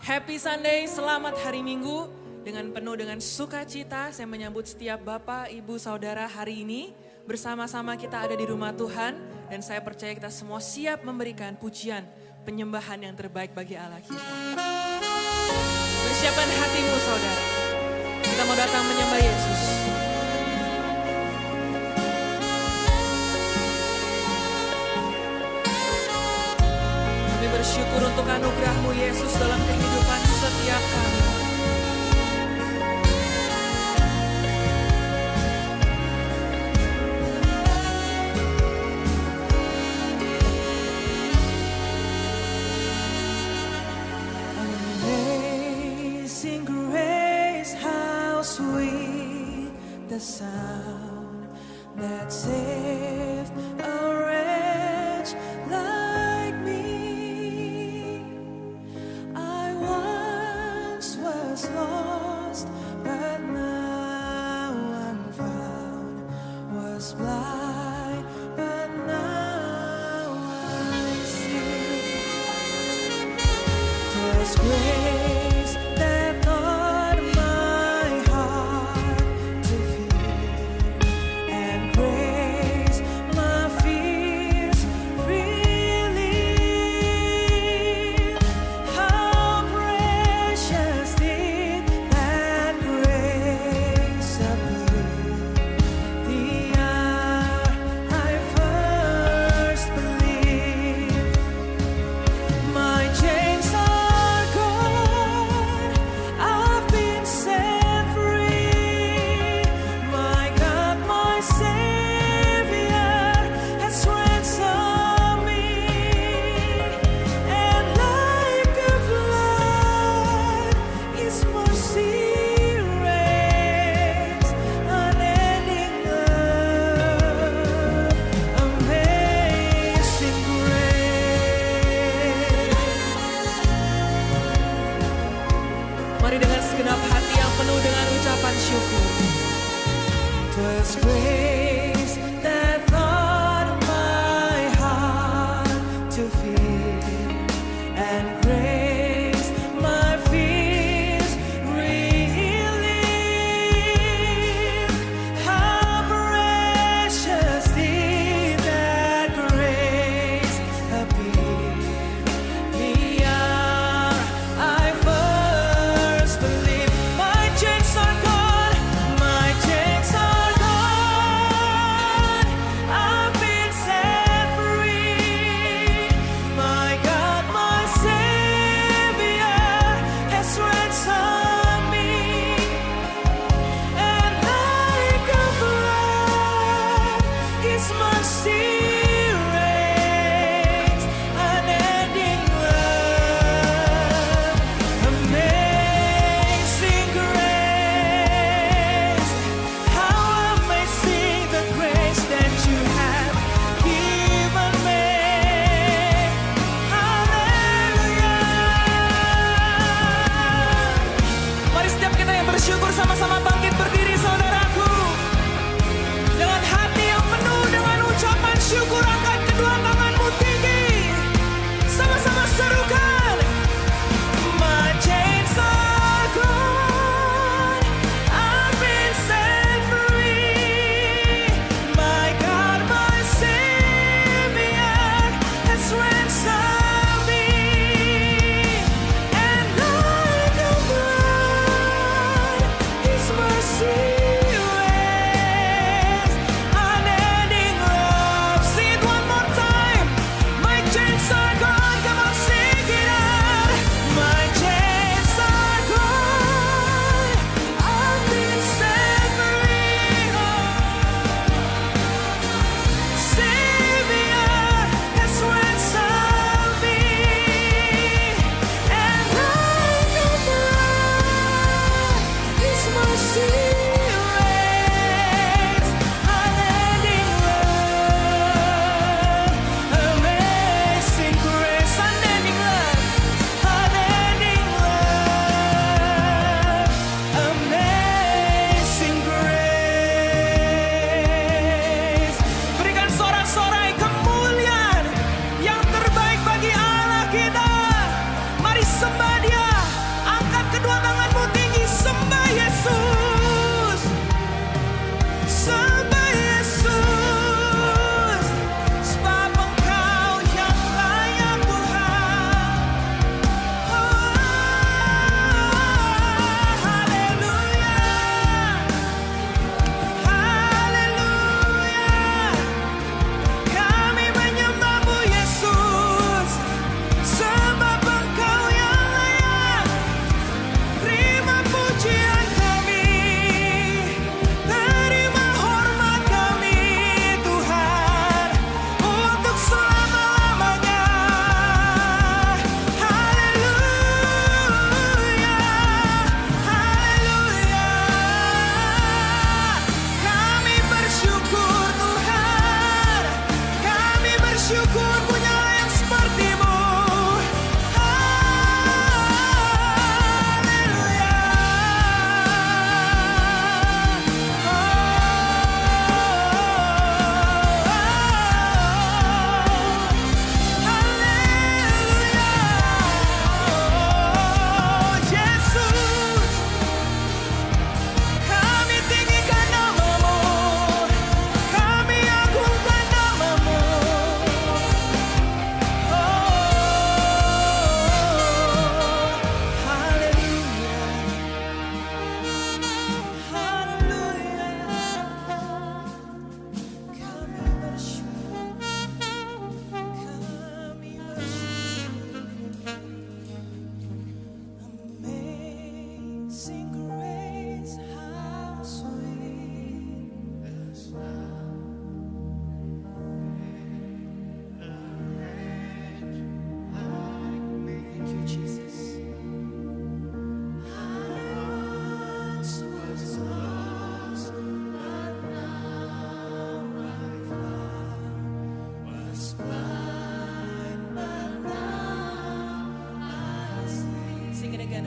Happy Sunday, selamat hari Minggu. Dengan penuh dengan sukacita saya menyambut setiap Bapak, Ibu, Saudara hari ini. Bersama-sama kita ada di rumah Tuhan dan saya percaya kita semua siap memberikan pujian, penyembahan yang terbaik bagi Allah kita. Persiapkan hatimu saudara, kita mau datang menyembah Yesus. Kami bersyukur untuk anugerah-Mu Yesus dalam kehidupan setiap kami. Amazing grace, how sweet the sound that saved a wretch like me. I once was lost, but now I'm found. Was blind, but now I see. 'Twas grace that taught my heart to fear, and grace my fears relieved. How precious did that grace appear, the hour I first believed. My chains are gone, I've been set free. My God, my Savior has ransomed me. And like a flood, His mercy reigns, unending love, amazing grace. Mari dengan segenap hati yang penuh dengan ucapan syukur. 'Twas grace that taught my heart to fear, and grace my fears relieved. How precious did that grace appear, the hour I first believed. My chains are gone, my chains are gone.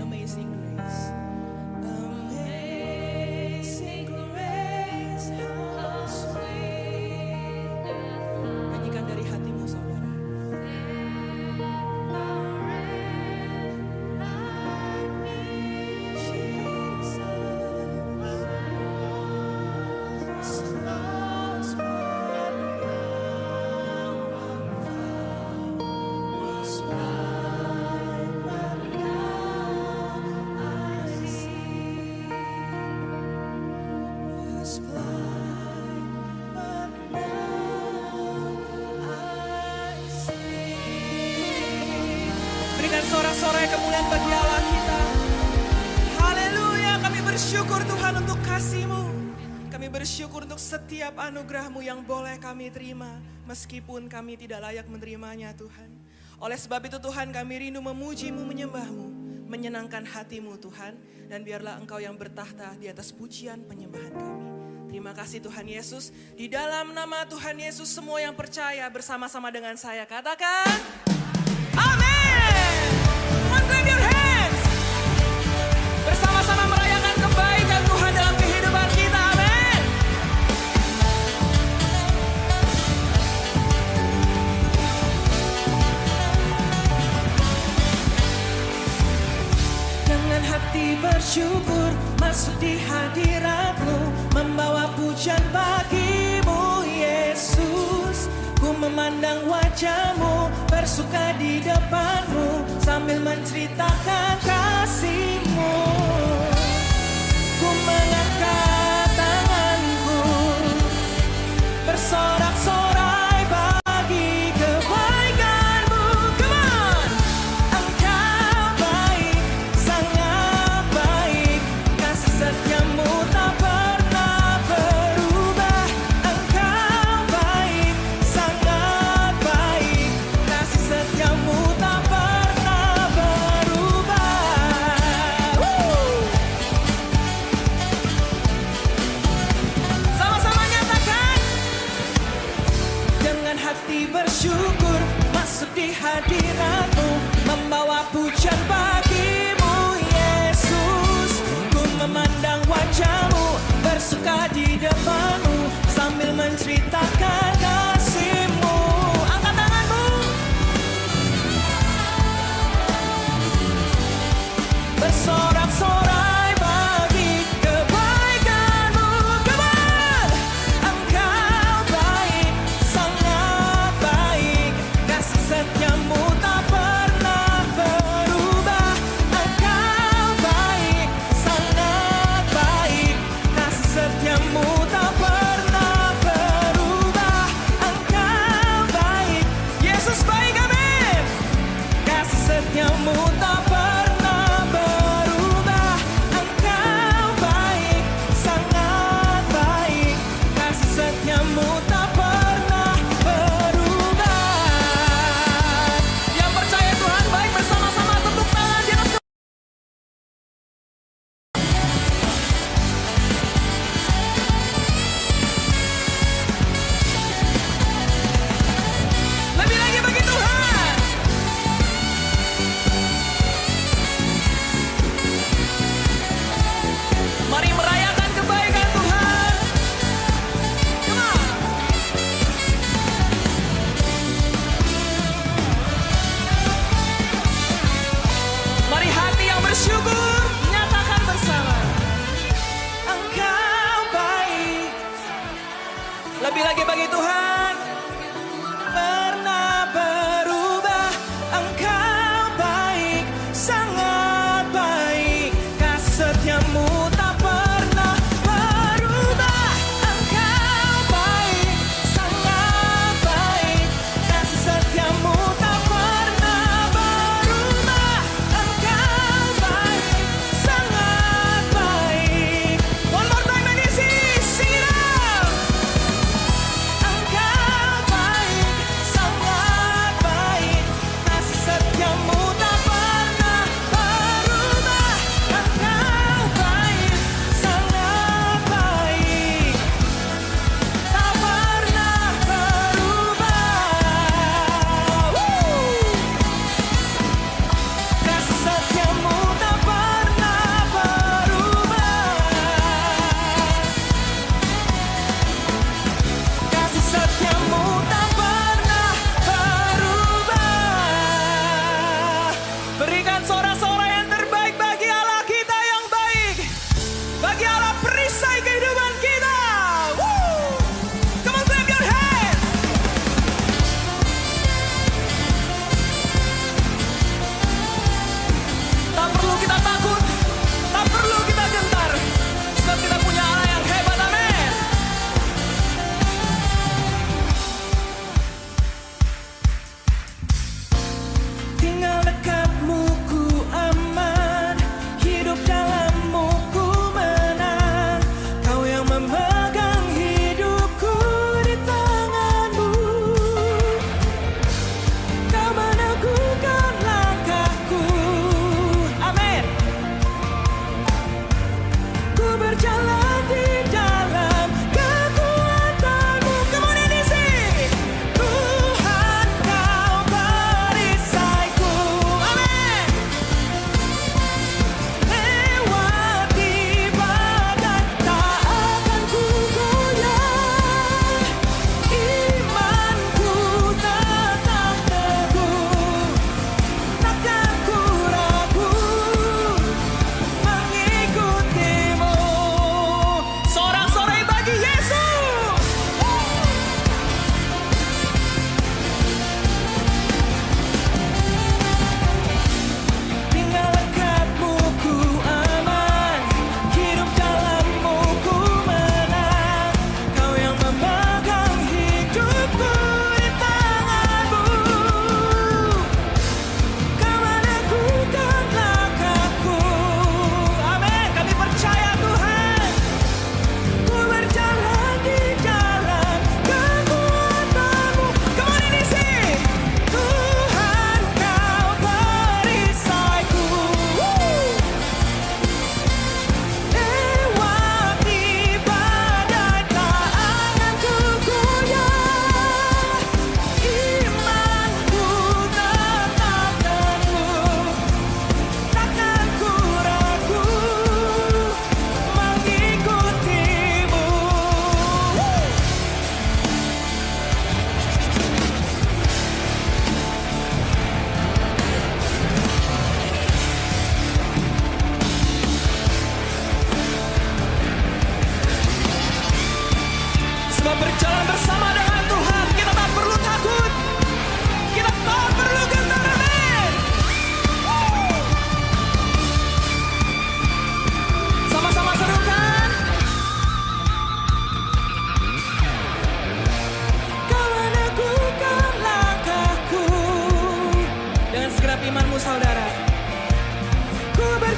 Amazing Grace. Amazing grace, how sweet the sound. Nyanyikan dari hatimu saudara. Berikan sorak-sorai kemuliaan bagi Allah kita. Haleluya, kami bersyukur Tuhan untuk kasih-Mu. Kami bersyukur untuk setiap anugerah-Mu yang boleh kami terima, meskipun kami tidak layak menerimanya Tuhan. Oleh sebab itu Tuhan, kami rindu memuji-Mu, menyembah-Mu, menyenangkan hati-Mu Tuhan. Dan biarlah Engkau yang bertahta di atas pujian penyembahan kami. Terima kasih Tuhan Yesus. Di dalam nama Tuhan Yesus semua yang percaya bersama-sama dengan saya katakan amin. Come on, clap your hands. Bersama-sama merayakan kebaikan Tuhan dalam kehidupan kita. Amin. Dengan hati bersyukur masuk di hadirat-Mu, membawa pujian bagi-Mu Yesus. Ku memandang wajah-Mu, bersuka di depan-Mu, sambil menceritakan kasih-Mu. Ku mengangkat tanganku, bersorak-sorai bagi kebaikan-Mu. Come on! Engkau baik, sangat baik, kasih setia-Mu tak pernah berubah. Engkau baik, sangat baik, kasih setia-Mu tak pernah berubah.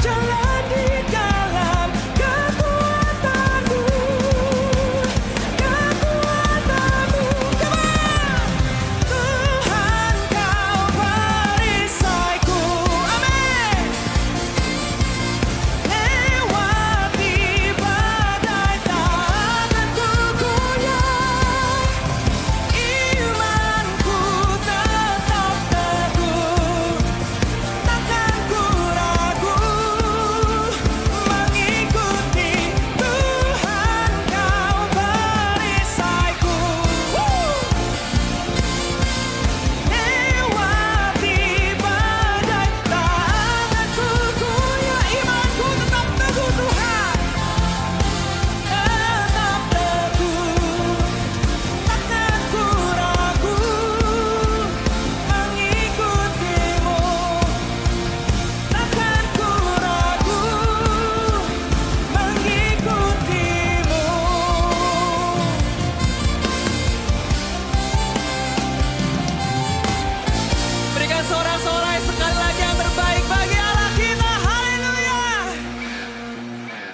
jalan di dalam kekuatanmu, kekuatanmu. Come on! Tuhan kau perisaiku, amin. Lewati badai tak akan ku goyah, imanku tetap teguh, takkan ku ragu mengikuti Tuhan kau perisaiku. Lewati badai tak akan ku goyah, imanku tetap teguh Tuhan, tetap teguh, takkan ku ragu mengikutimu, takkan ku ragu mengikutimu. Berikan sorak-sorai sekali lagi yang terbaik bagi Allah kita. Haleluya.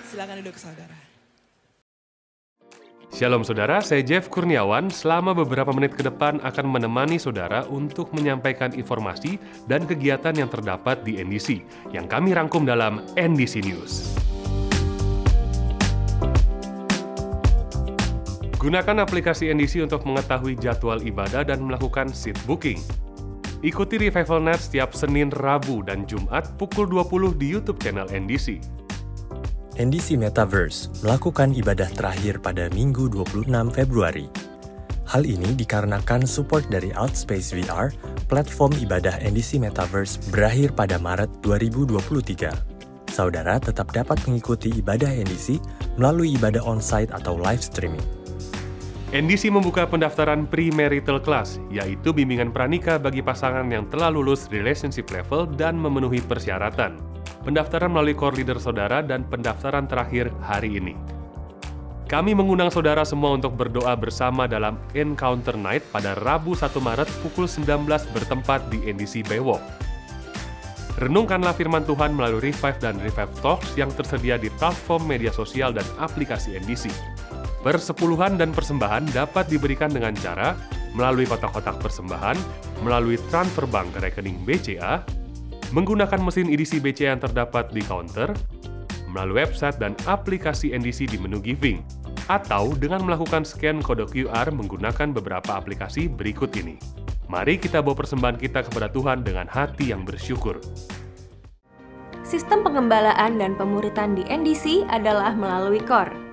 Silakan duduk saudara. Shalom saudara, saya Jeff Kurniawan. Selama beberapa menit ke depan akan menemani saudara untuk menyampaikan informasi dan kegiatan yang terdapat di NDC, yang kami rangkum dalam NDC News. Gunakan aplikasi NDC untuk mengetahui jadwal ibadah dan melakukan seat booking. Ikuti Revival Night setiap Senin, Rabu, dan Jumat pukul 20 di YouTube channel NDC. NDC Metaverse melakukan ibadah terakhir pada Minggu 26 Februari. Hal ini dikarenakan support dari Outspace VR, platform ibadah NDC Metaverse berakhir pada Maret 2023. Saudara tetap dapat mengikuti ibadah NDC melalui ibadah on-site atau live streaming. NDC membuka pendaftaran pre-marital class, yaitu bimbingan pranikah bagi pasangan yang telah lulus relationship level dan memenuhi persyaratan. Pendaftaran melalui core leader saudara dan pendaftaran terakhir hari ini. Kami mengundang saudara semua untuk berdoa bersama dalam Encounter Night pada Rabu 1 Maret pukul 19 bertempat di NDC Baywalk. Renungkanlah firman Tuhan melalui Revive dan Revive Talks yang tersedia di platform media sosial dan aplikasi NDC. Persepuluhan dan persembahan dapat diberikan dengan cara melalui kotak-kotak persembahan, melalui transfer bank ke rekening BCA, menggunakan mesin edisi BCA yang terdapat di counter, melalui website dan aplikasi NDC di menu Giving, atau dengan melakukan scan kode QR menggunakan beberapa aplikasi berikut ini. Mari kita bawa persembahan kita kepada Tuhan dengan hati yang bersyukur. Sistem pengembalaan dan pemuritan di NDC adalah melalui core.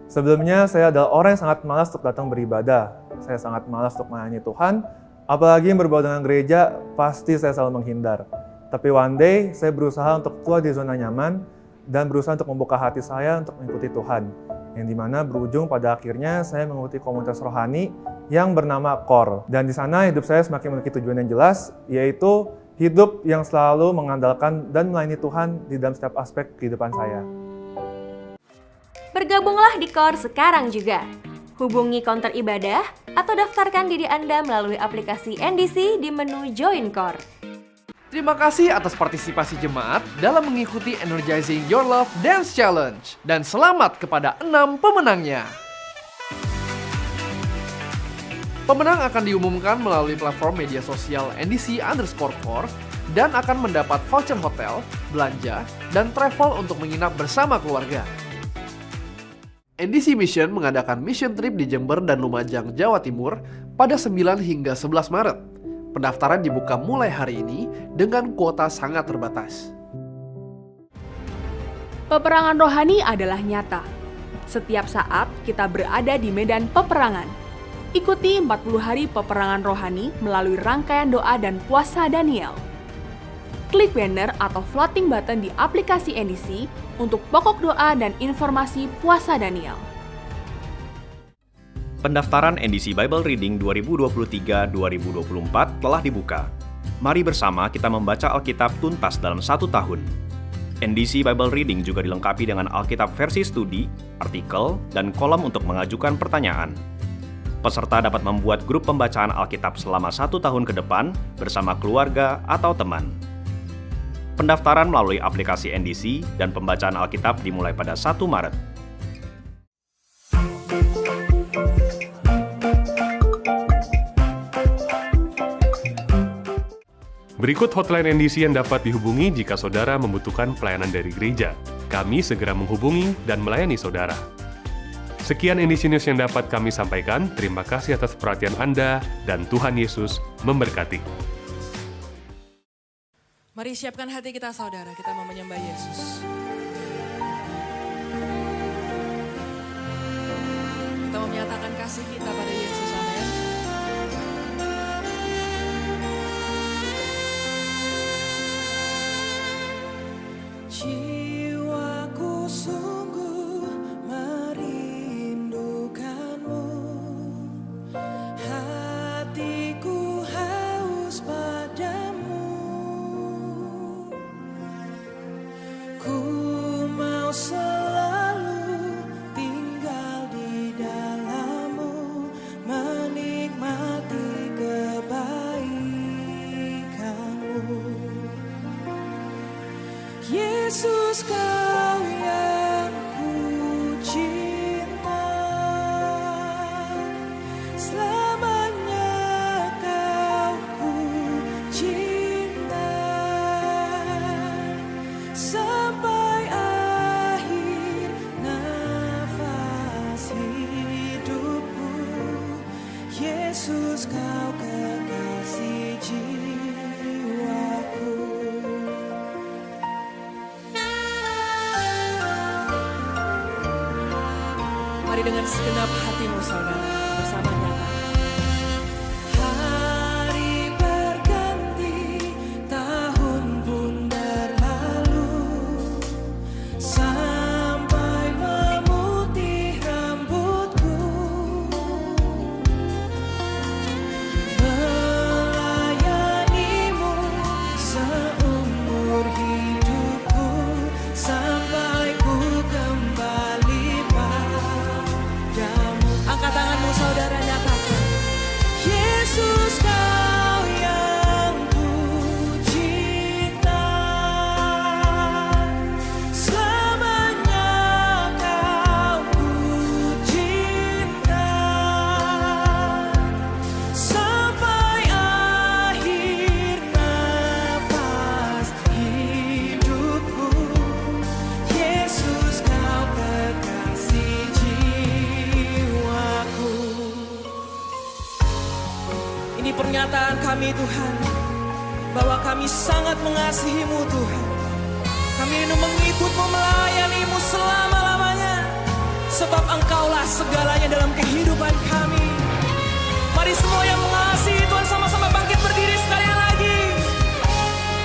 Sebelumnya, saya adalah orang yang sangat malas untuk datang beribadah. Saya sangat malas untuk melayani Tuhan, apalagi yang berbau dengan gereja, pasti saya selalu menghindar. Tapi one day, saya berusaha untuk keluar di zona nyaman dan berusaha untuk membuka hati saya untuk mengikuti Tuhan. Yang dimana berujung pada akhirnya saya mengikuti komunitas rohani yang bernama Core. Dan di sana hidup saya semakin memiliki tujuan yang jelas, yaitu hidup yang selalu mengandalkan dan melayani Tuhan di dalam setiap aspek kehidupan saya. Bergabunglah di core sekarang juga. Hubungi counter ibadah atau daftarkan diri Anda melalui aplikasi NDC di menu Join Core. Terima kasih atas partisipasi jemaat dalam mengikuti Energizing Your Love Dance Challenge. Dan selamat kepada 6 pemenangnya. Pemenang akan diumumkan melalui platform media sosial NDC_Core dan akan mendapat voucher hotel, belanja, dan travel untuk menginap bersama keluarga. NDC Mission mengadakan mission trip di Jember dan Lumajang, Jawa Timur pada 9 hingga 11 Maret. Pendaftaran dibuka mulai hari ini dengan kuota sangat terbatas. Peperangan rohani adalah nyata. Setiap saat kita berada di medan peperangan. Ikuti 40 hari peperangan rohani melalui rangkaian doa dan puasa Daniel. Klik banner atau floating button di aplikasi NDC untuk pokok doa dan informasi puasa Daniel. Pendaftaran NDC Bible Reading 2023-2024 telah dibuka. Mari bersama kita membaca Alkitab tuntas dalam 1 tahun. NDC Bible Reading juga dilengkapi dengan Alkitab versi studi, artikel, dan kolom untuk mengajukan pertanyaan. Peserta dapat membuat grup pembacaan Alkitab selama 1 tahun ke depan bersama keluarga atau teman. Pendaftaran melalui aplikasi NDC dan pembacaan Alkitab dimulai pada 1 Maret. Berikut hotline NDC yang dapat dihubungi jika saudara membutuhkan pelayanan dari gereja. Kami segera menghubungi dan melayani saudara. Sekian NDC News yang dapat kami sampaikan. Terima kasih atas perhatian Anda dan Tuhan Yesus memberkati. Mari siapkan hati kita saudara, kita mau menyembah Yesus. Kita mau menyatakan kasih kita pada Yesus, amin. Jiwaku sungguh merindukanmu, hatiku haus padamu. Ku mau selalu tinggal di dalam-Mu, menikmati kebaikan-Mu. Yesus, Kau yang ku cinta, selamanya Kau ku cinta, sampai akhir nafas hidupku. Yesus, Kau kekasih jiwaku. Mari dengan segenap hatimu saudara, bersama nyata. Hari berganti, tahun pun berlalu, sampai memutih rambutku, melayanimu seumur hidupku, sampai ku kembali padamu. Angkat tanganmu saudara, nyatakan. Yesus, Kau yang ku cinta, selamanya Kau ku cinta, sampai akhir nafas hidupku. Yesus, Kau kekasih jiwaku. Ini pernyataan kami Tuhan, bahwa kami sangat mengasihi-Mu Tuhan. Kami ingin mengikut-Mu, melayani-Mu selama-lamanya. Sebab Engkaulah segalanya dalam kehidupan kami. Mari semua yang mengasihi Tuhan sama-sama bangkit berdiri sekali lagi.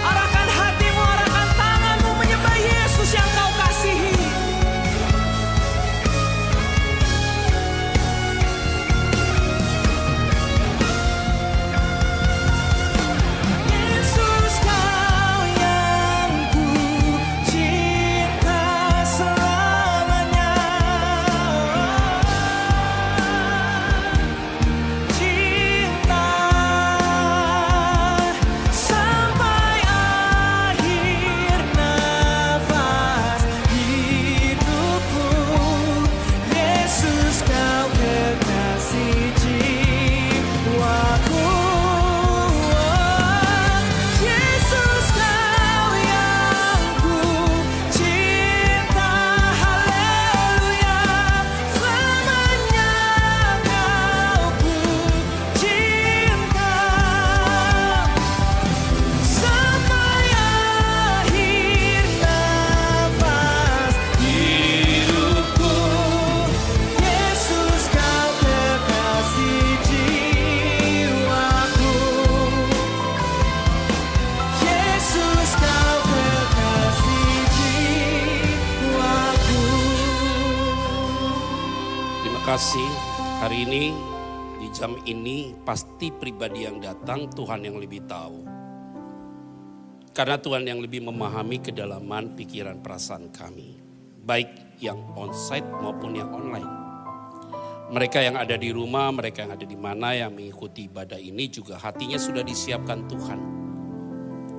Arahkan hatimu, arahkan tanganmu menyembah Yesus yang Kau kasihi. Yesus, Kau yang ku cinta, selamanya cinta, sampai akhir nafas hidupku. Yesus, Kau kekasih jiwaku. Yesus, Kau yang ku cinta, haleluya, selamanya Kau ku cinta, sampai akhir nafas hidupku. Yesus, Kau kekasih jiwaku. Yesus, Kau kekasih jiwaku. Terima kasih. Hari ini, di jam ini, pasti pribadi yang datang Tuhan yang lebih tahu. Karena Tuhan yang lebih memahami kedalaman pikiran perasaan kami. Baik yang onsite maupun yang online. Mereka yang ada di rumah, mereka yang ada di mana yang mengikuti ibadah ini juga hatinya sudah disiapkan Tuhan.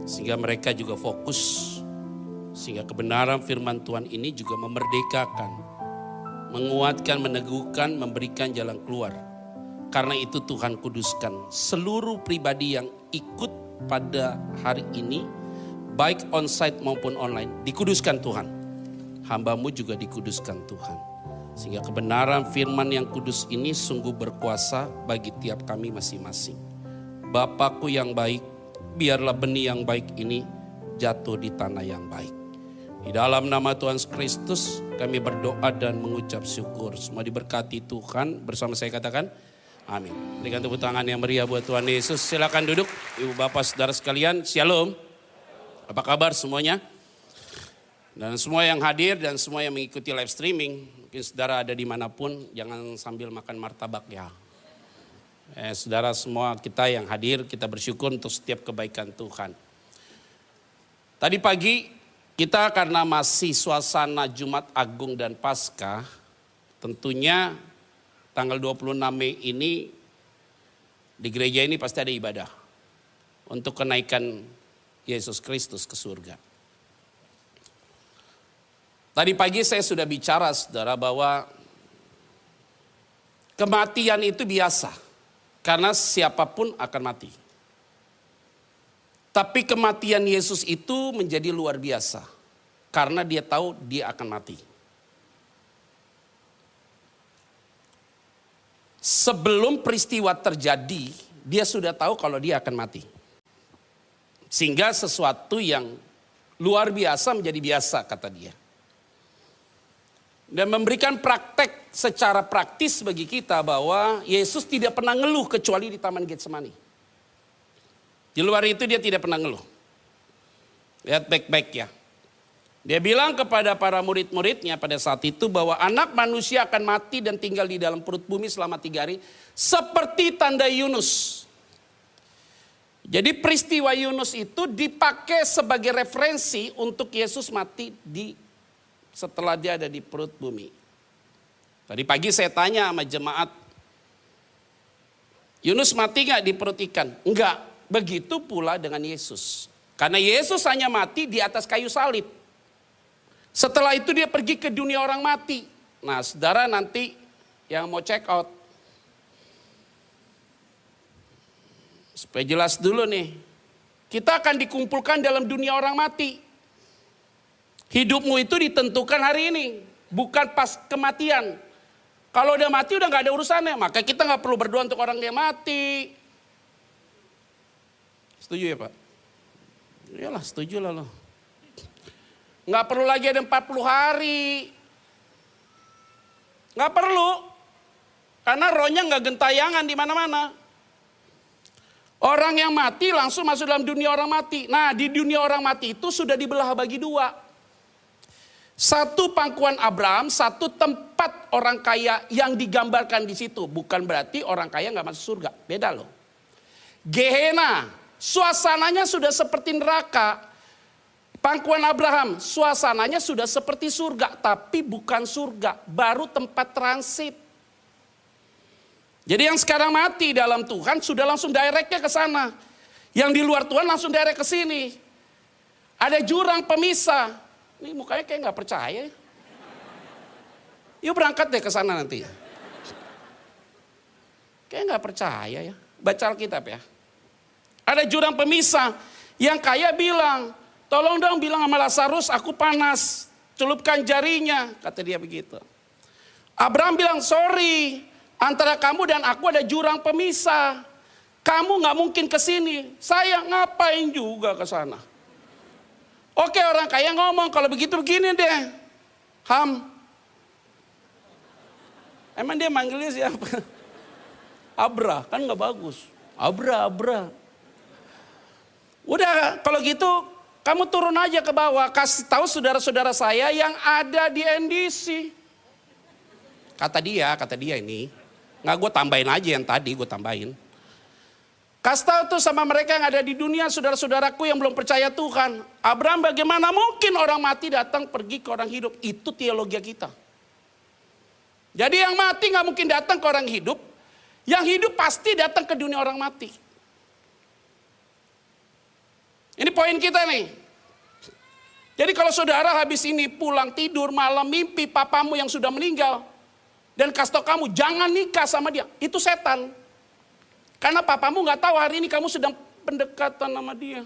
Sehingga mereka juga fokus. Sehingga kebenaran firman Tuhan ini juga memerdekakan, menguatkan, meneguhkan, memberikan jalan keluar. Karena itu Tuhan kuduskan seluruh pribadi yang ikut pada hari ini, baik onsite maupun online, dikuduskan Tuhan. Hamba-Mu juga dikuduskan Tuhan. Sehingga kebenaran firman yang kudus ini sungguh berkuasa bagi tiap kami masing-masing. Bapakku yang baik, biarlah benih yang baik ini jatuh di tanah yang baik. Di dalam nama Tuhan Kristus kami berdoa dan mengucap syukur. Semua diberkati Tuhan, bersama saya katakan amin. Berikan tepuk tangan yang meriah buat Tuhan Yesus. Silakan duduk Ibu Bapak Saudara sekalian. Shalom. Apa kabar semuanya? Dan semua yang hadir dan semua yang mengikuti live streaming. Mungkin saudara ada dimanapun, jangan sambil makan martabak ya. Saudara semua kita yang hadir, kita bersyukur untuk setiap kebaikan Tuhan. Tadi pagi kita karena masih suasana Jumat Agung dan Paskah, tentunya tanggal 26 Mei ini di gereja ini pasti ada ibadah untuk kenaikan Yesus Kristus ke surga. Tadi pagi saya sudah bicara saudara bahwa kematian itu biasa karena siapapun akan mati. Tapi kematian Yesus itu menjadi luar biasa karena dia tahu dia akan mati. Sebelum peristiwa terjadi, dia sudah tahu kalau dia akan mati. Sehingga sesuatu yang luar biasa menjadi biasa kata dia. Dan memberikan praktek secara praktis bagi kita bahwa Yesus tidak pernah ngeluh kecuali di Taman Getsemani. Di luar itu dia tidak pernah ngeluh. Lihat baik-baik ya. Dia bilang kepada para murid-muridnya pada saat itu bahwa anak manusia akan mati dan tinggal di dalam perut bumi selama 3 hari. Seperti tanda Yunus. Jadi peristiwa Yunus itu dipakai sebagai referensi untuk Yesus mati setelah dia ada di perut bumi. Tadi pagi saya tanya sama jemaat. Yunus mati gak di perut ikan? Enggak. Begitu pula dengan Yesus. Karena Yesus hanya mati di atas kayu salib. Setelah itu dia pergi ke dunia orang mati. Nah saudara nanti yang mau check out. Supaya jelas dulu nih. Kita akan dikumpulkan dalam dunia orang mati. Hidupmu itu ditentukan hari ini. Bukan pas kematian. Kalau udah mati udah gak ada urusannya. Maka kita gak perlu berdoa untuk orang yang mati. Setuju ya Pak? Iyalah setuju lah loh. Nggak perlu lagi ada 40 hari. Nggak perlu. Karena rohnya nggak gentayangan di mana-mana. Orang yang mati langsung masuk dalam dunia orang mati. Nah di dunia orang mati itu sudah dibelah bagi 2. Satu pangkuan Abraham, satu tempat orang kaya yang digambarkan di situ. Bukan berarti orang kaya nggak masuk surga. Beda loh. Gehenna. Suasananya sudah seperti neraka. Pangkuan Abraham, suasananya sudah seperti surga. Tapi bukan surga, baru tempat transit. Jadi yang sekarang mati dalam Tuhan sudah langsung directnya ke sana. Yang di luar Tuhan langsung direct ke sini. Ada jurang pemisah. Ini mukanya kayak gak percaya. Yuk berangkat deh ke sana nanti. Kayak gak percaya ya. Baca Alkitab ya. Ada jurang pemisah. Yang kaya bilang, tolong dong bilang sama Lazarus aku panas. Celupkan jarinya. Kata dia begitu. Abraham bilang sorry. Antara kamu dan aku ada jurang pemisah. Kamu gak mungkin ke sini. Saya ngapain juga ke sana. Oke orang kaya ngomong kalau begitu begini deh. Ham. Emang dia manggilnya siapa? Abra kan gak bagus. Abra. Udah kalau gitu kamu turun aja ke bawah. Kasih tahu saudara-saudara saya yang ada di NDC. Kata dia ini. Nggak gue tambahin aja yang tadi gue tambahin. Kasih tahu tuh sama mereka yang ada di dunia saudara-saudaraku yang belum percaya Tuhan. Abraham bagaimana mungkin orang mati datang pergi ke orang hidup. Itu teologi kita. Jadi yang mati nggak mungkin datang ke orang hidup. Yang hidup pasti datang ke dunia orang mati. Ini poin kita nih. Jadi kalau saudara habis ini pulang tidur malam mimpi papamu yang sudah meninggal. Dan kasih tau kamu jangan nikah sama dia. Itu setan. Karena papamu gak tahu hari ini kamu sedang pendekatan sama dia.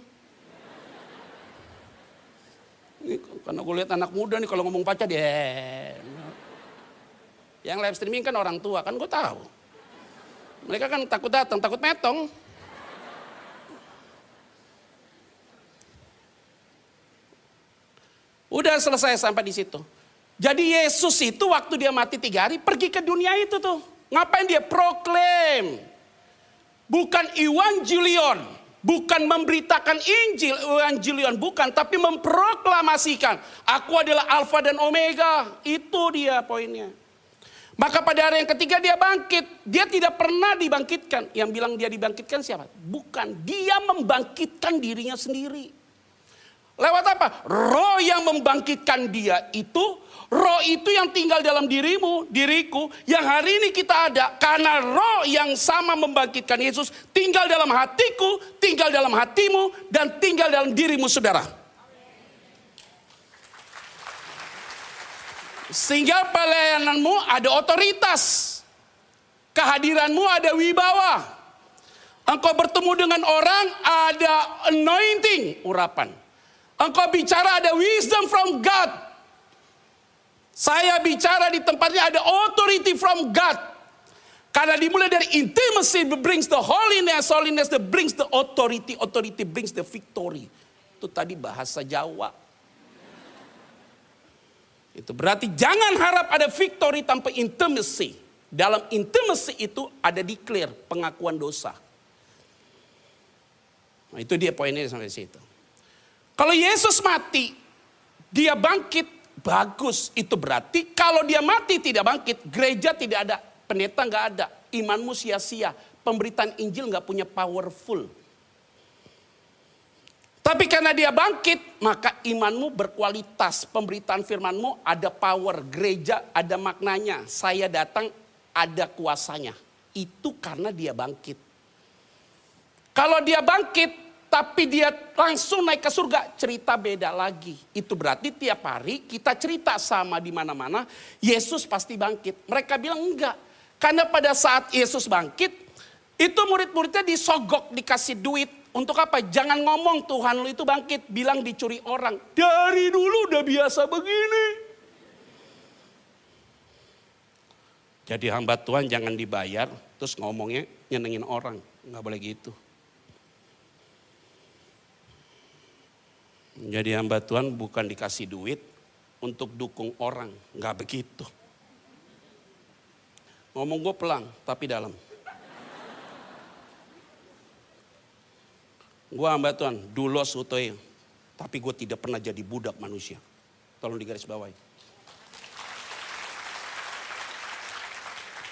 Ini, karena gue lihat anak muda nih kalau ngomong pacar dia. Yang live streaming kan orang tua kan gue tahu. Mereka kan takut datang, takut metong. Udah selesai sampai di situ. Jadi Yesus itu waktu dia mati 3 hari pergi ke dunia itu tuh. Ngapain dia? Proklaim. Bukan evangelion. Bukan memberitakan Injil, evangelion. Bukan, tapi memproklamasikan. Aku adalah Alfa dan Omega. Itu dia poinnya. Maka pada hari yang ketiga dia bangkit. Dia tidak pernah dibangkitkan. Yang bilang dia dibangkitkan siapa? Bukan, dia membangkitkan dirinya sendiri. Lewat apa? Roh yang membangkitkan dia itu, roh itu yang tinggal dalam dirimu, diriku, yang hari ini kita ada. Karena roh yang sama membangkitkan Yesus tinggal dalam hatiku, tinggal dalam hatimu, dan tinggal dalam dirimu saudara. Sehingga pelayananmu ada otoritas. Kehadiranmu ada wibawa. Engkau bertemu dengan orang ada anointing, urapan. Engkau bicara ada wisdom from God. Saya bicara di tempatnya ada authority from God. Karena dimulai dari intimacy brings the holiness, holiness that brings the authority, authority brings the victory. Itu tadi bahasa Jawa. Itu berarti jangan harap ada victory tanpa intimacy. Dalam intimacy itu ada declare pengakuan dosa. Nah, itu dia poinnya sampai situ. Kalau Yesus mati, dia bangkit, bagus. Itu berarti kalau dia mati tidak bangkit, gereja tidak ada, pendeta nggak ada, imanmu sia-sia, pemberitaan Injil nggak punya powerful. Tapi karena dia bangkit, maka imanmu berkualitas, pemberitaan firmanmu ada power, gereja ada maknanya, saya datang ada kuasanya. Itu karena dia bangkit. Kalau dia bangkit, tapi dia langsung naik ke surga, cerita beda lagi. Itu berarti tiap hari kita cerita sama di mana-mana, Yesus pasti bangkit. Mereka bilang enggak. Karena pada saat Yesus bangkit, itu murid-muridnya disogok, dikasih duit. Untuk apa? Jangan ngomong Tuhan lu itu bangkit, bilang dicuri orang. Dari dulu udah biasa begini. Jadi hamba Tuhan jangan dibayar, terus ngomongnya nyenengin orang. Enggak boleh gitu. Jadi hamba Tuhan bukan dikasih duit untuk dukung orang. Enggak begitu. Ngomong gue pelan tapi dalam. Gue hamba Tuhan, dulos utoy. Tapi gue tidak pernah jadi budak manusia. Tolong digaris bawahi.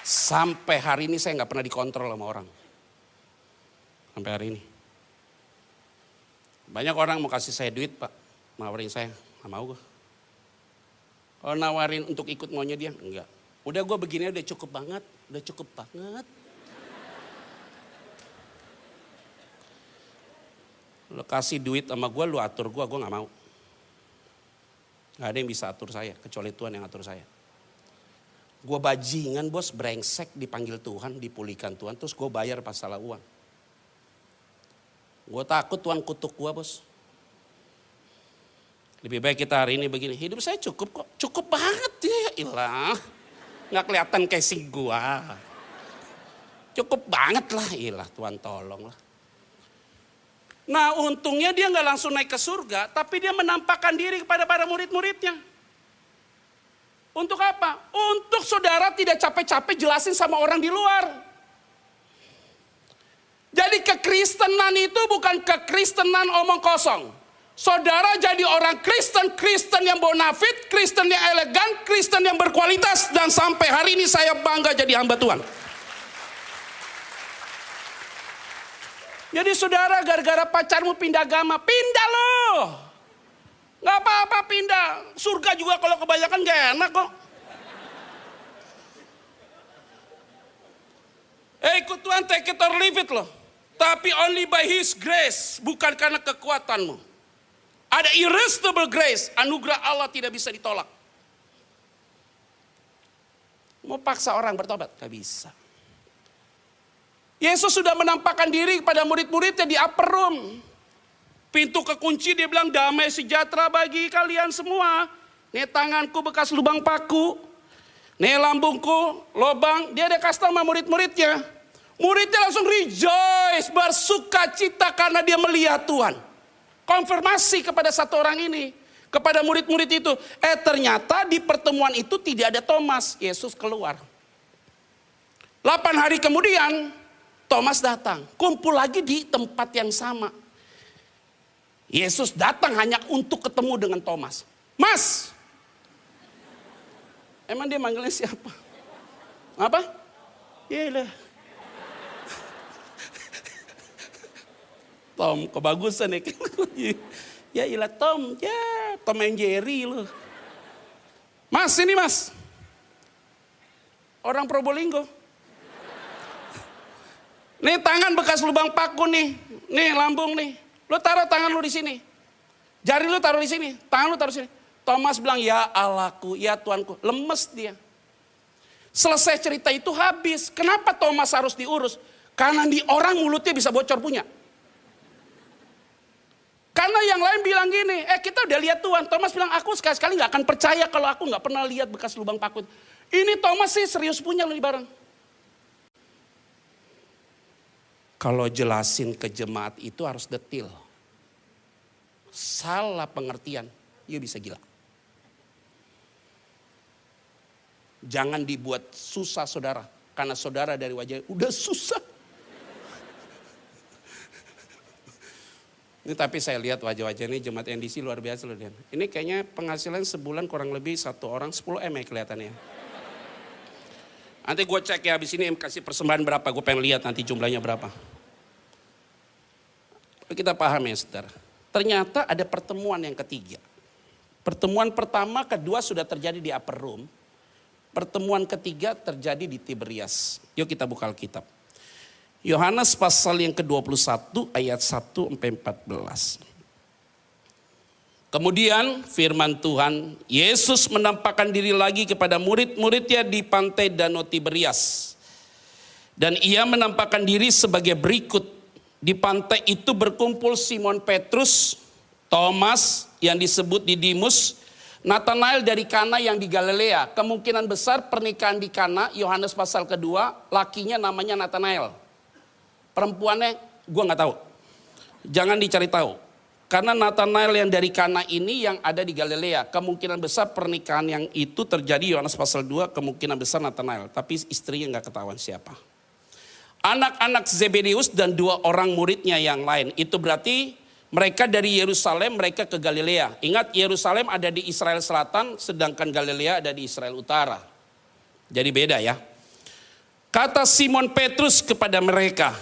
Sampai hari ini saya gak pernah dikontrol sama orang. Sampai hari ini. Banyak orang mau kasih saya duit pak, nawarin saya, gak mau gue. Kalau nawarin untuk ikut maunya dia, enggak. Udah gue begini udah cukup banget, udah cukup banget. Lo kasih duit sama gue, lo atur gue gak mau. Gak ada yang bisa atur saya, kecuali Tuhan yang atur saya. Gue bajingan bos, brengsek dipanggil Tuhan, dipulihkan Tuhan, terus gue bayar pas salah uang. Gue takut Tuhan kutuk gue bos. Lebih baik kita hari ini begini, hidup saya cukup kok. Cukup banget ya, ilah. Gak kelihatan casing gue. Cukup banget lah, ilah Tuhan tolong lah. Nah untungnya dia gak langsung naik ke surga, tapi dia menampakkan diri kepada para murid-muridnya. Untuk apa? Untuk saudara tidak capek-capek jelasin sama orang di luar. Jadi kekristenan itu bukan kekristenan omong kosong. Saudara jadi orang Kristen, Kristen yang bonafit, Kristen yang elegan, Kristen yang berkualitas. Dan sampai hari ini saya bangga jadi hamba Tuhan. Jadi saudara gara-gara pacarmu pindah agama, pindah loh. Gak apa-apa pindah. Surga juga kalau kebanyakan gak enak kok. Ikut Tuhan take it or leave it loh. Tapi only by His grace, bukan karena kekuatanmu. Ada irresistible grace, anugerah Allah tidak bisa ditolak. Mau paksa orang bertobat? Gak bisa. Yesus sudah menampakkan diri kepada murid-muridnya di upper room. Pintu kekunci, dia bilang damai sejahtera bagi kalian semua. Nih tanganku bekas lubang paku. Nih lambungku lubang. Dia ada kasih sama murid-muridnya. Muridnya langsung rejoice, bersuka cita karena dia melihat Tuhan. Konfirmasi kepada satu orang ini. Kepada murid-murid itu. Ternyata di pertemuan itu tidak ada Thomas. Yesus keluar. 8 hari kemudian Thomas datang. Kumpul lagi di tempat yang sama. Yesus datang hanya untuk ketemu dengan Thomas. Mas. Emang dia manggilnya siapa? Apa? Yalah. Tom, kebagusan ya. Ya ilah Tom, ya Tom and Jerry loh. Mas, ini mas. Orang Probolinggo. Nih tangan bekas lubang paku nih. Nih lambung nih. Lu taruh tangan lu di sini. Jari lu taruh di sini. Tangan lu taruh di sini. Thomas bilang, ya Allahku, ya Tuanku. Lemes dia. Selesai cerita itu habis. Kenapa Thomas harus diurus? Karena di orang mulutnya bisa bocor punya. Karena yang lain bilang gini, kita udah lihat Tuhan. Thomas bilang, aku sekali-sekali gak akan percaya kalau aku gak pernah lihat bekas lubang paku. Ini Thomas sih serius punya loh di bareng. Kalau jelasin ke jemaat itu harus detil. Salah pengertian, ya bisa gila. Jangan dibuat susah saudara. Karena saudara dari wajah udah susah. Ini tapi saya lihat wajah-wajah ini jemaat NDC luar biasa loh. Ini kayaknya penghasilan sebulan kurang lebih satu orang 10 M ya kelihatannya. Nanti gue cek ya habis ini kasih persembahan berapa. Gue pengen lihat nanti jumlahnya berapa. Kita paham ya saudara. Ternyata ada pertemuan yang ketiga. Pertemuan pertama, kedua sudah terjadi di upper room. Pertemuan ketiga terjadi di Tiberias. Yuk kita buka Alkitab. Yohanes pasal yang ke-21 ayat 1-14. Kemudian firman Tuhan, Yesus menampakkan diri lagi kepada murid-muridnya di pantai Danau Tiberias. Dan ia menampakkan diri sebagai berikut. Di pantai itu berkumpul Simon Petrus, Thomas yang disebut Didimus, Nathanael dari Kana yang di Galilea. Kemungkinan besar pernikahan di Kana, Yohanes pasal kedua, lakinya namanya Nathanael. Perempuannya gue gak tahu. Jangan dicari tahu. Karena Nathanael yang dari Kana ini yang ada di Galilea. Kemungkinan besar pernikahan yang itu terjadi Yohanes pasal 2. Kemungkinan besar Nathanael. Tapi istrinya gak ketahuan siapa. Anak-anak Zebedeus dan 2 orang muridnya yang lain. Itu berarti mereka dari Yerusalem mereka ke Galilea. Ingat Yerusalem ada di Israel Selatan. Sedangkan Galilea ada di Israel Utara. Jadi beda ya. Kata Simon Petrus kepada mereka.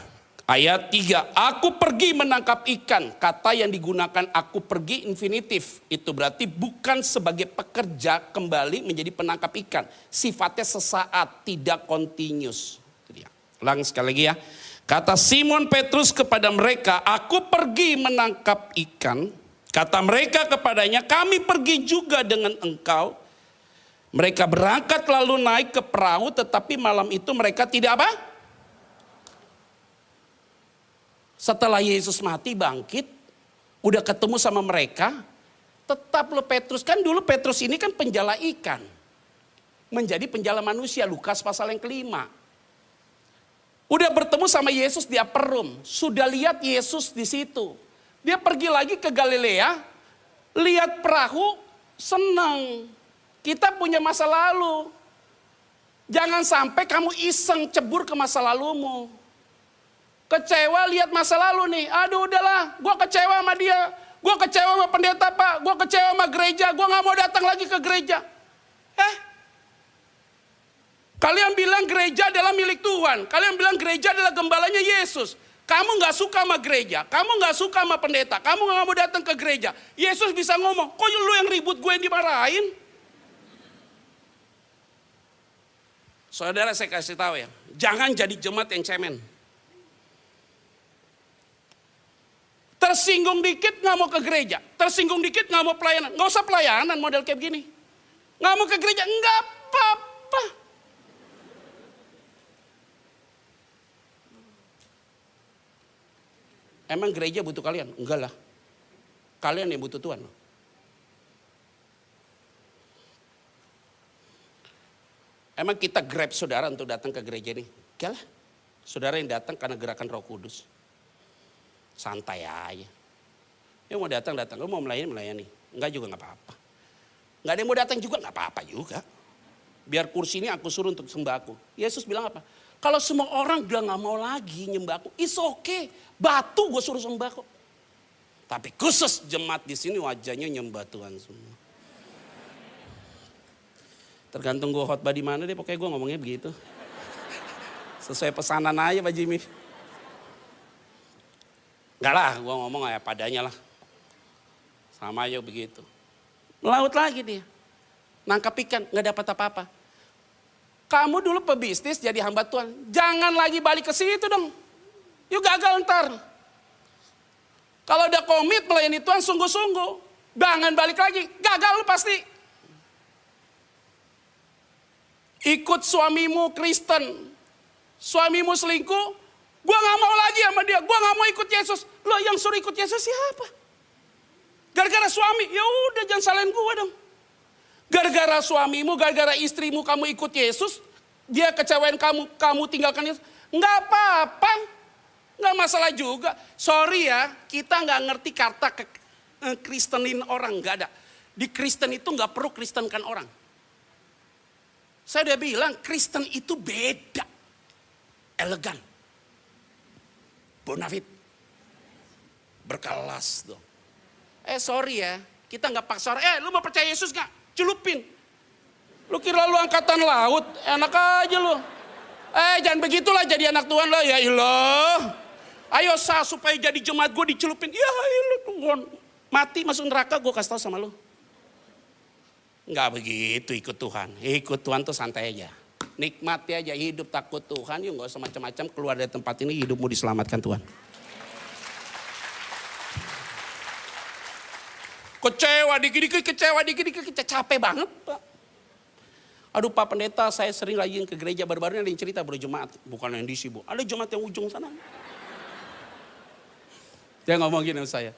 Ayat 3, aku pergi menangkap ikan. Kata yang digunakan aku pergi infinitif. Itu berarti bukan sebagai pekerja kembali menjadi penangkap ikan. Sifatnya sesaat, tidak continuous. Ulang sekali lagi ya. Kata Simon Petrus kepada mereka, aku pergi menangkap ikan. Kata mereka kepadanya, kami pergi juga dengan engkau. Mereka berangkat lalu naik ke perahu, tetapi malam itu mereka tidak apa? Setelah Yesus mati bangkit, udah ketemu sama mereka, tetap lo Petrus, kan dulu Petrus ini kan penjala ikan. Menjadi penjala manusia, Lukas pasal yang ke-5. Udah bertemu sama Yesus di upper room, sudah lihat Yesus di situ. Dia pergi lagi ke Galilea, lihat perahu, senang. Kita punya masa lalu. Jangan sampai kamu iseng cebur ke masa lalumu. Kecewa lihat masa lalu nih. Aduh udahlah, gue kecewa sama dia. Gue kecewa sama pendeta pak. Gue kecewa sama gereja. Gue gak mau datang lagi ke gereja. Kalian bilang gereja adalah milik Tuhan. Kalian bilang gereja adalah gembalanya Yesus. Kamu gak suka sama gereja. Kamu gak suka sama pendeta. Kamu gak mau datang ke gereja. Yesus bisa ngomong, kok lu yang ribut gue yang dimarahin? Saudara saya kasih tahu ya. Jangan jadi jemaat yang cemen. Tersinggung dikit nggak mau ke gereja. Tersinggung dikit nggak mau pelayanan. Nggak usah pelayanan model kayak gini. Nggak mau ke gereja, nggak apa-apa. Emang gereja butuh kalian? Enggak lah. Kalian yang butuh Tuhan. Emang kita grab saudara untuk datang ke gereja ini? Enggak lah. Saudara yang datang karena gerakan Roh Kudus. Santai aja. Yang mau datang, lu mau melayani. Enggak juga nggak apa-apa. Nggak ada yang mau datang juga nggak apa-apa juga. Biar kursi ini aku suruh untuk sembahku. Yesus bilang apa? Kalau semua orang udah nggak mau lagi nyembahku, it's okay. Batu gue suruh sembah kok. Tapi khusus jemaat di sini wajahnya nyembah Tuhan semua. Tergantung gue khotbah di mana deh, pokoknya gue ngomongnya begitu. Sesuai pesanan aja Pak Jimmy. Enggak lah, gue ngomong kayak padanya lah. Sama aja begitu. Melaut lagi dia. Nangkap ikan, gak dapat apa-apa. Kamu dulu pebisnis jadi hamba Tuhan. Jangan lagi balik ke situ dong. Yuk gagal ntar. Kalau udah komit melayani Tuhan sungguh-sungguh. Jangan balik lagi, gagal lu pasti. Ikut suamimu Kristen. Suamimu selingkuh. Gua gak mau lagi sama dia, gua gak mau ikut Yesus. Lo yang suruh ikut Yesus siapa? Gara-gara suami, ya udah jangan salahin gua dong. Gara-gara suamimu, gara-gara istrimu kamu ikut Yesus, dia kecewain kamu, kamu tinggalkan Yesus. Nggak apa-apa, nggak masalah juga. Sorry ya, kita nggak ngerti kata kristenin orang, nggak ada. Di Kristen itu nggak perlu kristenkan orang. Saya udah bilang Kristen itu beda, elegan, bonafit, berkelas dong. Sorry ya, kita nggak paksa. Lu mau percaya Yesus nggak? Celupin. Lu kira lu angkatan laut, enak aja lu. Jangan begitulah jadi anak Tuhan lah, ya ilah. Ayo supaya jadi jemaat gue dicelupin. Ya ilah Tuhan. Mati masuk neraka gue kasih tau sama lu. Enggak begitu ikut Tuhan. Ikut Tuhan tuh santai aja. Nikmati aja hidup takut Tuhan. Yuk gak usah macam-macam, keluar dari tempat ini hidupmu diselamatkan Tuhan. Kecewa dikit-dikit, capek banget Pak. Aduh Pak Pendeta, saya sering lagi ke gereja, baru-baru ini ada yang cerita bro jemaat. Bukan yang di Bu, ada jemaat yang ujung sana. Dia ngomong gini sama saya.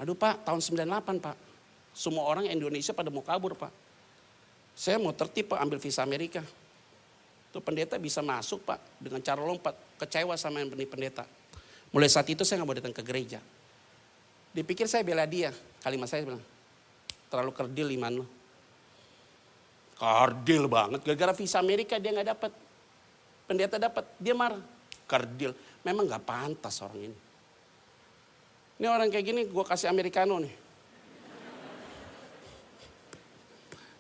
Aduh Pak, tahun 98 Pak. Semua orang Indonesia pada mau kabur Pak. Saya mau tertib Pak, ambil visa Amerika. Tuh pendeta bisa masuk Pak, dengan cara lompat. Kecewa sama yang pendeta. Mulai saat itu saya gak mau datang ke gereja. Dipikir saya bela dia. Kalimat saya bilang, terlalu kerdil iman lo. Kerdil banget. Gara-gara visa Amerika dia gak dapat. Pendeta dapat, dia marah. Kerdil. Memang gak pantas orang ini. Ini orang kayak gini gue kasih Americano nih.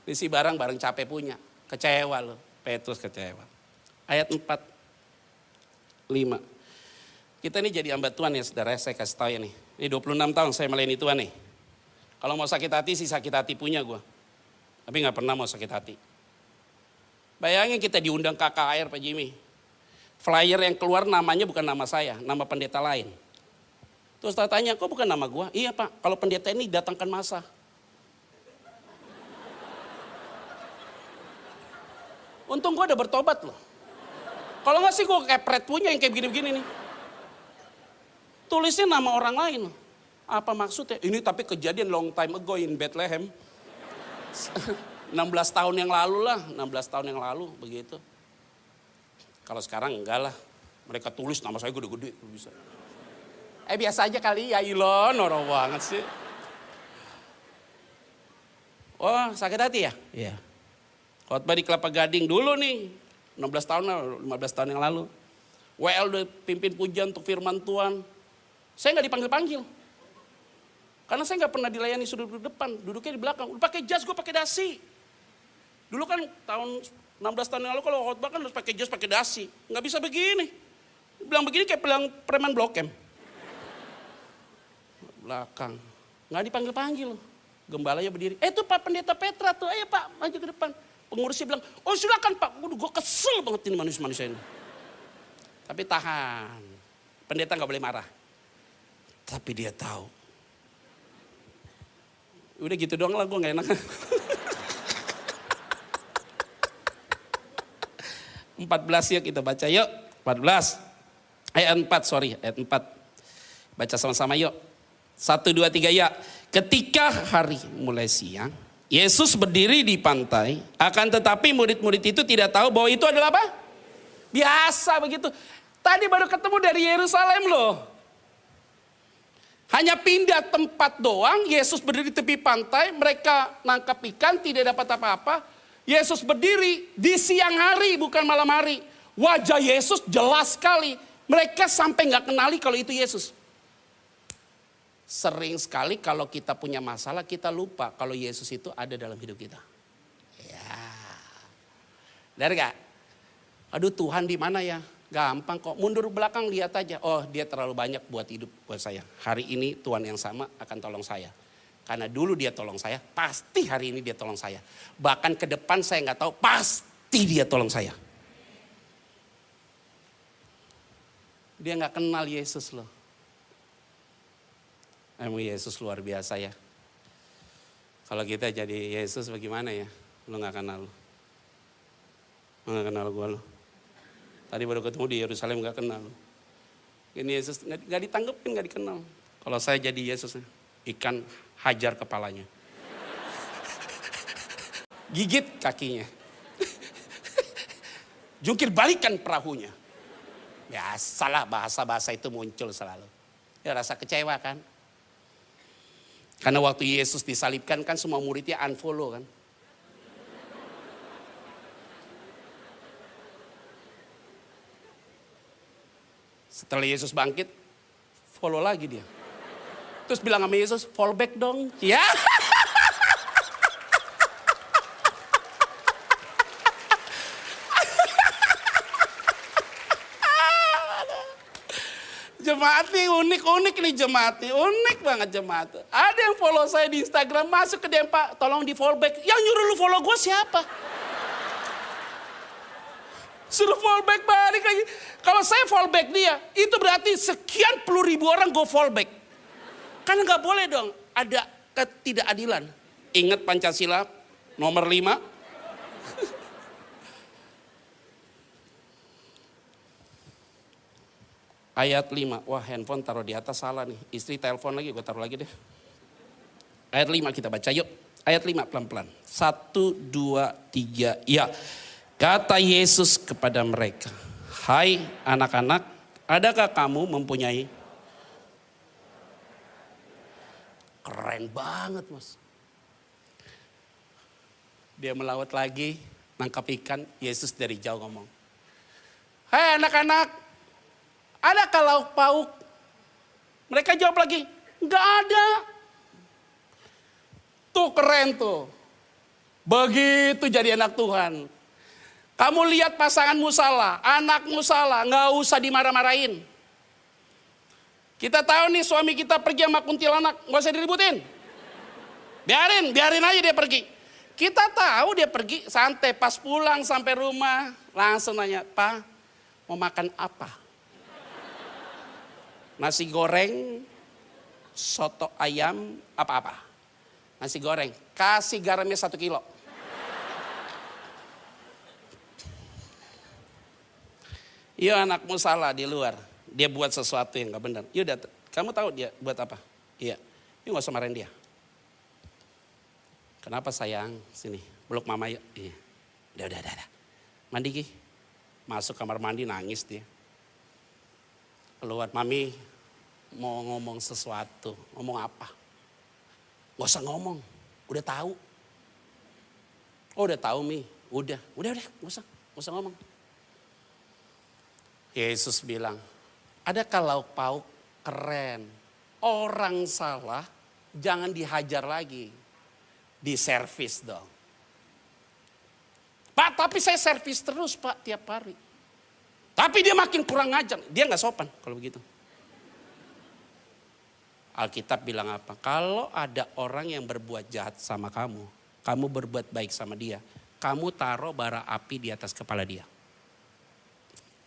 Isi barang capek punya. Kecewa lo. Petrus kecewa. Ayat 4. 5. Kita ini jadi hamba Tuhan ya saudara, saya kasih tahu ya nih. Ini 26 tahun saya melayani Tuhan nih. Kalau mau sakit hati sih sakit hati punya gue. Tapi gak pernah mau sakit hati. Bayangin kita diundang KKR Pak Jimmy. Flyer yang keluar namanya bukan nama saya, nama pendeta lain. Terus saya tanya, kok bukan nama gue? Iya Pak, kalau pendeta ini datangkan masa. Untung gue udah bertobat loh. Kalau gak sih gue kepret punya yang kayak begini-begini nih. Tulisnya nama orang lain. Apa maksudnya? Ini tapi kejadian long time ago in Bethlehem. 16 tahun yang lalu lah. 16 tahun yang lalu begitu. Kalau sekarang enggak lah. Mereka tulis nama saya gede-gede. Bisa. Biasa aja kali ya Ilon. Noro banget sih. Oh sakit hati ya? Iya. Khotbah di Kelapa Gading dulu nih. 15 tahun yang lalu. WL udah pimpin pujian untuk firman Tuhan. Saya nggak dipanggil-panggil. Karena saya nggak pernah dilayani suruh duduk depan, duduknya di belakang. Udah pakai jas, gue pakai dasi. Dulu kan tahun 16 tahun yang lalu kalau khotbah kan harus pakai jas, pakai dasi. Nggak bisa begini. Bilang begini kayak bilang preman Blok M. Belakang. Nggak dipanggil-panggil. Gembalanya berdiri. Itu Pak Pendeta Petra tuh, ayo Pak maju ke depan. Pengurusnya bilang, oh silakan Pak. Gue kesel banget ini manusia-manusia ini. Tapi tahan. Pendeta nggak boleh marah. Tapi dia tahu. Udah gitu doang lah, gue gak enak. 14 yuk kita baca yuk. 14. Ayat 4. Baca sama-sama yuk. 1, 2, 3 ya. Ketika hari mulai siang, Yesus berdiri di pantai, akan tetapi murid-murid itu tidak tahu bahwa itu adalah apa? Biasa begitu. Tadi baru ketemu dari Yerusalem loh. Hanya pindah tempat doang, Yesus berdiri di tepi pantai, mereka nangkap ikan, tidak dapat apa-apa. Yesus berdiri di siang hari, bukan malam hari. Wajah Yesus jelas sekali. Mereka sampai gak kenali kalau itu Yesus. Sering sekali kalau kita punya masalah, kita lupa kalau Yesus itu ada dalam hidup kita. Ya. Benar gak? Aduh Tuhan di mana ya? Gampang kok, mundur belakang lihat aja. Oh dia terlalu banyak buat hidup buat saya. Hari ini Tuhan yang sama akan tolong saya. Karena dulu dia tolong saya, pasti hari ini dia tolong saya. Bahkan ke depan saya gak tahu, pasti dia tolong saya. Dia gak kenal Yesus loh. Emang Yesus luar biasa ya. Kalau kita jadi Yesus bagaimana ya? Lu gak kenal lu. Lu gak kenal gua lu. Tadi baru ketemu di Yerusalem gak kenal lu. Ini Yesus gak ditanggepin, gak dikenal. Kalau saya jadi Yesus, ikan hajar kepalanya. Gigit kakinya. Jungkir balikan perahunya. Biasalah bahasa-bahasa itu muncul selalu. Ya rasa kecewa kan. Karena waktu Yesus disalibkan kan semua muridnya unfollow kan. Setelah Yesus bangkit, follow lagi dia. Terus bilang sama Yesus, fall back dong. Ya. Jemaat nih unik nih jemaat nih. Unik banget jemaat. Ada yang follow saya di Instagram, masuk ke DM, Pak tolong di follow back. Yang nyuruh lu follow gue siapa? Suruh follow back balik lagi. Kalau saya follow back dia, itu berarti sekian puluh ribu orang gue follow back. Kan gak boleh dong, ada ketidakadilan. Ingat Pancasila nomor 5. Ayat 5, wah handphone taruh di atas salah nih. Istri telepon lagi, gue taruh lagi deh. Ayat 5 kita baca yuk. Ayat 5 pelan-pelan. 1, 2, 3, ya. Kata Yesus kepada mereka, hai anak-anak, adakah kamu mempunyai? Keren banget mas. Dia melaut lagi, nangkap ikan, Yesus dari jauh ngomong. Hai anak-anak, adakah lauk pauk? Mereka jawab lagi, enggak ada. Tuh keren tuh. Begitu jadi anak Tuhan. Kamu lihat pasanganmu salah, anakmu salah, nggak usah dimarah-marahin. Kita tahu nih suami kita pergi sama kuntilanak, nggak usah diributin. Biarin aja dia pergi. Kita tahu dia pergi santai, pas pulang sampai rumah langsung nanya, Pak mau makan apa? Nasi goreng, soto ayam, apa-apa. Nasi goreng, kasih garamnya 1 kilo. Iya anakmu salah di luar. Dia buat sesuatu yang gak benar. Yaudah, kamu tahu dia buat apa? Iya, yuk gak usah marahin dia. Kenapa sayang? Sini, peluk mama yuk. Iya. Udah. Mandi Ki. Masuk kamar mandi nangis dia. Keluar, mami mau ngomong sesuatu. Ngomong apa? Gak usah ngomong, udah tahu. Oh udah tahu Mi, udah, gak usah ngomong. Yesus bilang, adakah lauk pauk? Keren. Orang salah jangan dihajar lagi. Diservis dong. Pak tapi saya servis terus Pak tiap hari. Tapi dia makin kurang ngajar. Dia gak sopan kalau begitu. Alkitab bilang apa? Kalau ada orang yang berbuat jahat sama kamu, kamu berbuat baik sama dia. Kamu taruh bara api di atas kepala dia.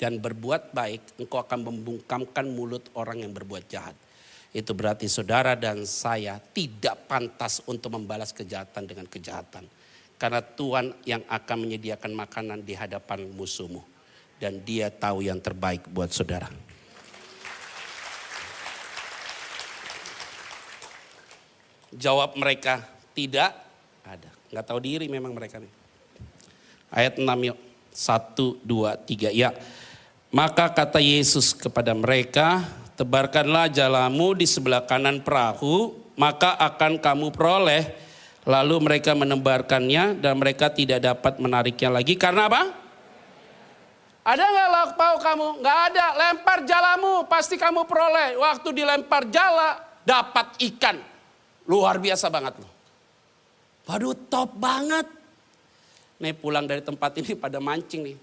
Dan berbuat baik, engkau akan membungkamkan mulut orang yang berbuat jahat. itu berarti saudara dan saya tidak pantas untuk membalas kejahatan dengan kejahatan. Karena Tuhan yang akan menyediakan makanan di hadapan musuhmu. Dan dia tahu yang terbaik buat saudara. Jawab mereka, tidak ada. Nggak tahu diri memang mereka nih. Ayat 6 yuk. 1, 2, 3 ya. Maka kata Yesus kepada mereka, tebarkanlah jalamu di sebelah kanan perahu, maka akan kamu peroleh. Lalu mereka menebarkannya dan mereka tidak dapat menariknya lagi. Karena apa? Ada nggak lauk pauk kamu? Nggak ada. Lempar jalamu, pasti kamu peroleh. Waktu dilempar jala, dapat ikan. Luar biasa banget loh. Waduh, top banget. Nih pulang dari tempat ini pada mancing nih.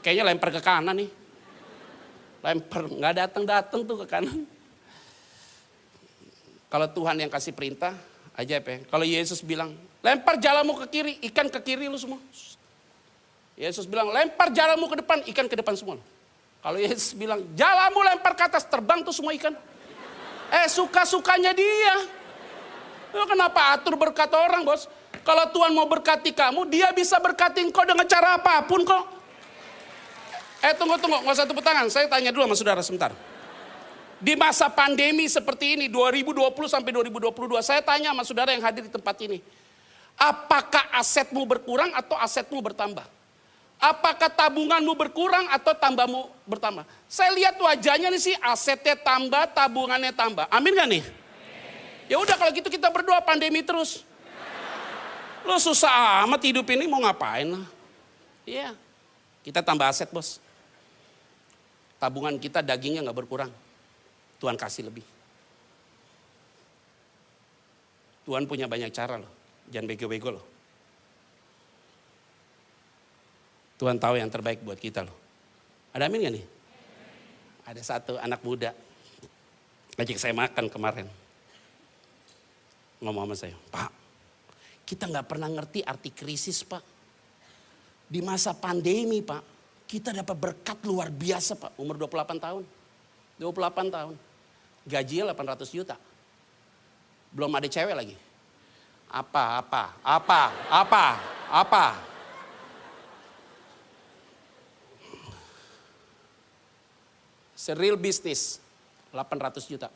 Kayaknya lempar ke kanan nih. Lempar, nggak datang tuh ke kanan. Kalau Tuhan yang kasih perintah, ajaib ya. Kalau Yesus bilang, lempar jalamu ke kiri, ikan ke kiri lu semua. Yesus bilang, lempar jalamu ke depan, ikan ke depan semua. Kalau Yesus bilang, jalamu lempar ke atas, terbang tuh semua ikan. Suka-sukanya dia. Lu kenapa atur berkat orang, bos? Kalau Tuhan mau berkati kamu, dia bisa berkati engkau dengan cara apapun kok. Tunggu, nggak usah tepuk tangan. Saya tanya dulu sama saudara sebentar. Di masa pandemi seperti ini, 2020 sampai 2022, saya tanya sama saudara yang hadir di tempat ini. Apakah asetmu berkurang atau asetmu bertambah? Apakah tabunganmu berkurang atau tambahmu bertambah? Saya lihat wajahnya nih sih, asetnya tambah, tabungannya tambah. Amin gak nih? Ya udah kalau gitu kita berdoa pandemi terus. Lo susah amat hidup ini mau ngapain lah. Iya, kita tambah aset bos. Tabungan kita dagingnya gak berkurang. Tuhan kasih lebih. Tuhan punya banyak cara loh. Jangan bego-bego loh. Tuhan tahu yang terbaik buat kita loh. Ada amin gak nih? Ada satu anak muda. Ngajak saya makan kemarin. Ngomong sama saya, Pak, kita gak pernah ngerti arti krisis Pak. Di masa pandemi Pak, kita dapat berkat luar biasa Pak. Umur 28 tahun. 28 tahun. Gajinya 800 juta. Belum ada cewek lagi. Apa? Real business, 800 juta.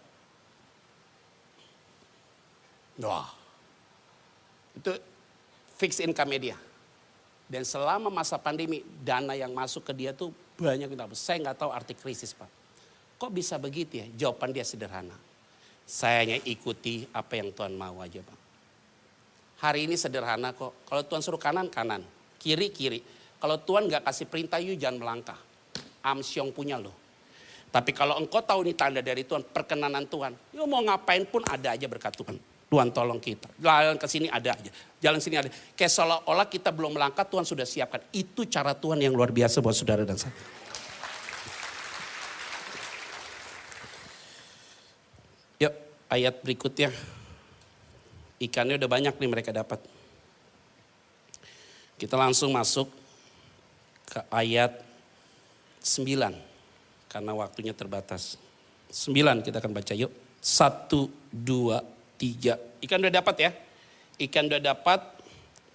Wah, itu fix income dia. Dan selama masa pandemi, dana yang masuk ke dia tuh banyak. Saya nggak tahu arti krisis Pak. Kok bisa begitu ya? Jawaban dia sederhana. Saya hanya ikuti apa yang Tuhan mau aja Pak. Hari ini sederhana kok. Kalau Tuhan suruh kanan, kanan. Kiri, kiri. Kalau Tuhan nggak kasih perintah, you jangan melangkah. Amsyong punya loh. Tapi kalau engkau tahu ini tanda dari Tuhan, perkenanan Tuhan, you mau ngapain pun ada aja berkat Tuhan. Tuhan tolong kita. Jalan ke sini ada aja. Jalan sini ada. Kayak seolah-olah kita belum melangkah, Tuhan sudah siapkan. Itu cara Tuhan yang luar biasa buat saudara dan saya. Yuk, ayat berikutnya. Ikannya udah banyak nih mereka dapat. Kita langsung masuk ke ayat 9. Karena waktunya terbatas. 9 kita akan baca yuk. 1, 2, 3. Ikan udah dapat ya. Ikan udah dapat.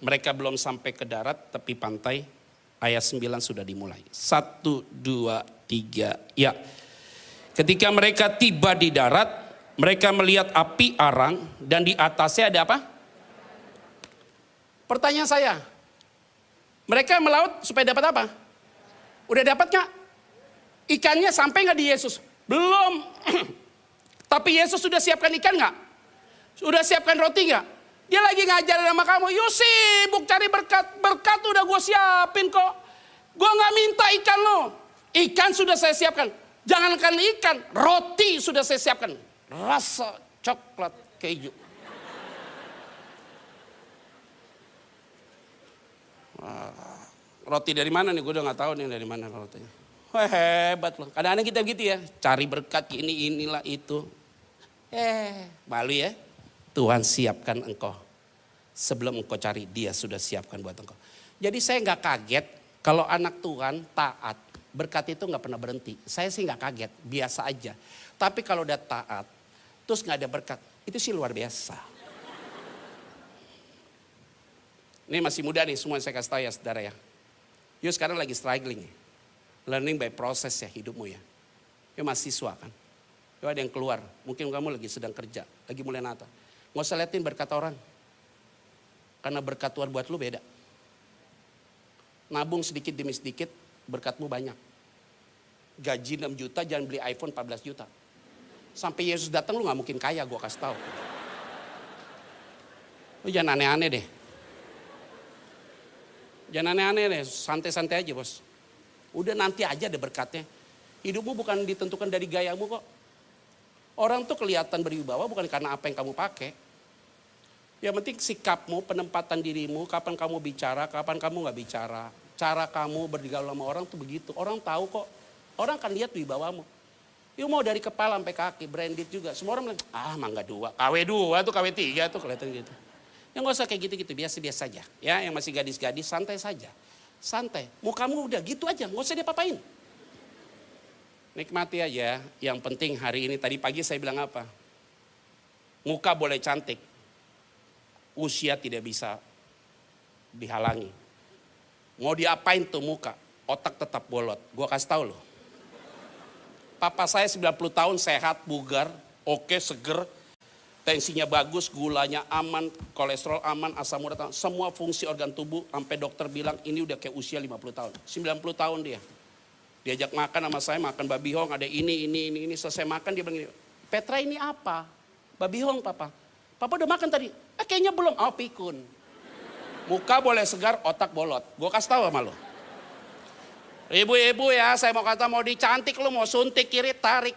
Mereka belum sampai ke darat tapi pantai. Ayat 9 sudah dimulai. 1, 2, 3. Ya. Ketika mereka tiba di darat. Mereka melihat api arang. Dan di atasnya ada apa? Pertanyaan saya. Mereka melaut supaya dapat apa? Udah dapat gak? Ikannya sampai gak di Yesus? Belum. Tapi Yesus sudah siapkan ikan gak? Sudah siapkan roti gak? Dia lagi ngajarin sama kamu. Yuk sibuk cari berkat. Berkat udah gue siapin kok. Gue gak minta ikan lo. Ikan sudah saya siapkan. Jangankan ikan. Roti sudah saya siapkan. Rasa coklat keju. Roti dari mana nih? Gue udah gak tahu nih dari mana rotinya. Wah hebat loh. Kadang-kadang kita begitu ya. Cari berkat ini inilah itu. Malu ya. Tuhan siapkan engkau. Sebelum engkau cari, dia sudah siapkan buat engkau. Jadi saya gak kaget kalau anak Tuhan taat. Berkat itu gak pernah berhenti. Saya sih gak kaget. Biasa aja. Tapi kalau udah taat, terus gak ada berkat, itu sih luar biasa. Ini masih muda nih, semua saya kasih tahu ya saudara ya. Yuk sekarang lagi struggling ya. Learning by process ya hidupmu ya. Yuk mahasiswa kan. Yuk ada yang keluar, mungkin kamu lagi sedang kerja, lagi mulai nata. Gak usah liatin berkat orang. Karena berkat Tuhan buat lu beda. Nabung sedikit demi sedikit, berkatmu banyak. Gaji 6 juta, jangan beli iPhone 14 juta. Sampai Yesus datang lu gak mungkin kaya, gue kasih tahu. Lu jangan aneh-aneh deh. Jangan aneh-aneh deh, santai-santai aja bos. Udah nanti aja ada berkatnya. Hidupmu bukan ditentukan dari gayamu kok. Orang tuh kelihatan berwibawa bukan karena apa yang kamu pakai. Yang penting sikapmu, penempatan dirimu, kapan kamu bicara, kapan kamu gak bicara. Cara kamu bergaul sama orang tuh begitu. Orang tahu kok. Orang akan lihat wibawamu. Yuk mau dari kepala sampai kaki, branded juga. Semua orang bilang, mangga 2, KW2 tuh, KW3 tuh kelihatan gitu. Yang gak usah kayak gitu-gitu, biasa-biasa aja. Ya, yang masih gadis-gadis, santai saja. Santai, mukamu udah gitu aja, gak usah diapa-apain. Nikmati aja, yang penting hari ini, tadi pagi saya bilang apa? Muka boleh cantik, usia tidak bisa dihalangi. Mau diapain tuh muka, otak tetap bolot. Gua kasih tahu loh. Papa saya 90 tahun sehat, bugar, oke, seger. Tensinya bagus, gulanya aman, kolesterol aman, asam urat, semua fungsi organ tubuh. Sampai dokter bilang ini udah kayak usia 50 tahun. 90 tahun dia. Diajak makan sama saya, makan babi hong, ada ini. Selesai makan dia bilang, Petra ini apa? Babi hong papa. Papa udah makan tadi. Kayaknya belum, pikun. Muka boleh segar, otak bolot. Gue kasih tahu sama lo. Ibu-ibu ya, saya mau kata mau dicantik lu mau suntik kiri tarik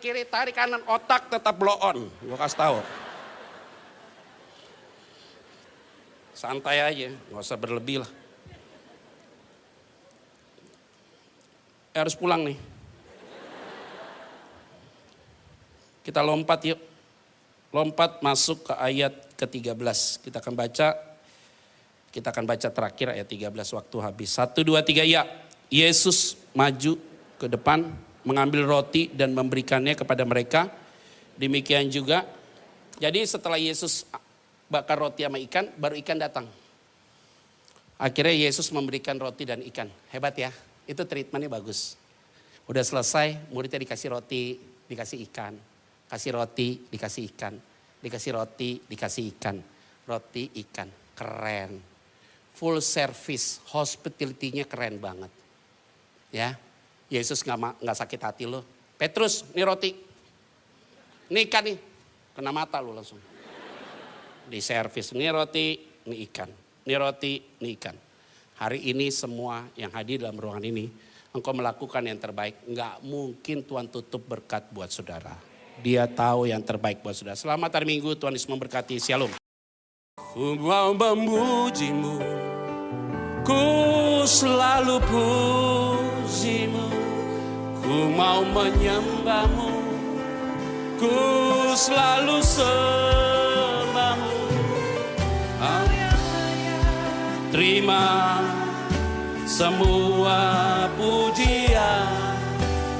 kanan, otak tetap blow on. Gue kasih tahu. Santai aja, nggak usah berlebih lah. Harus pulang nih. Kita lompat yuk. Lompat masuk ke ayat ke-13. Kita akan baca terakhir ayat 13 waktu habis. 1, 2, 3 ya. Yesus maju ke depan, mengambil roti dan memberikannya kepada mereka. Demikian juga. Jadi setelah Yesus bakar roti sama ikan, baru ikan datang. Akhirnya Yesus memberikan roti dan ikan. Hebat ya, itu treatmentnya bagus. Udah selesai, muridnya dikasih roti, dikasih ikan. Kasih roti, dikasih ikan. Dikasih roti, dikasih ikan. Roti, ikan, keren. Full service, hospitality-nya keren banget. Ya, Yesus nggak sakit hati lo. Petrus, ini roti. Ini ikan nih, kena mata lo langsung. Di servis, ini roti, ini ikan. Ini roti, ini ikan. Hari ini semua yang hadir dalam ruangan ini, engkau melakukan yang terbaik. Nggak mungkin Tuhan tutup berkat buat saudara. Dia tahu yang terbaik buat saudara. Selamat hari Minggu, Tuhan Yesus memberkati. Shalom. Ku mau memujimu, ku selalu pujimu, ku mau menyembahmu, ku selalu sembahmu. Terima semua pujian,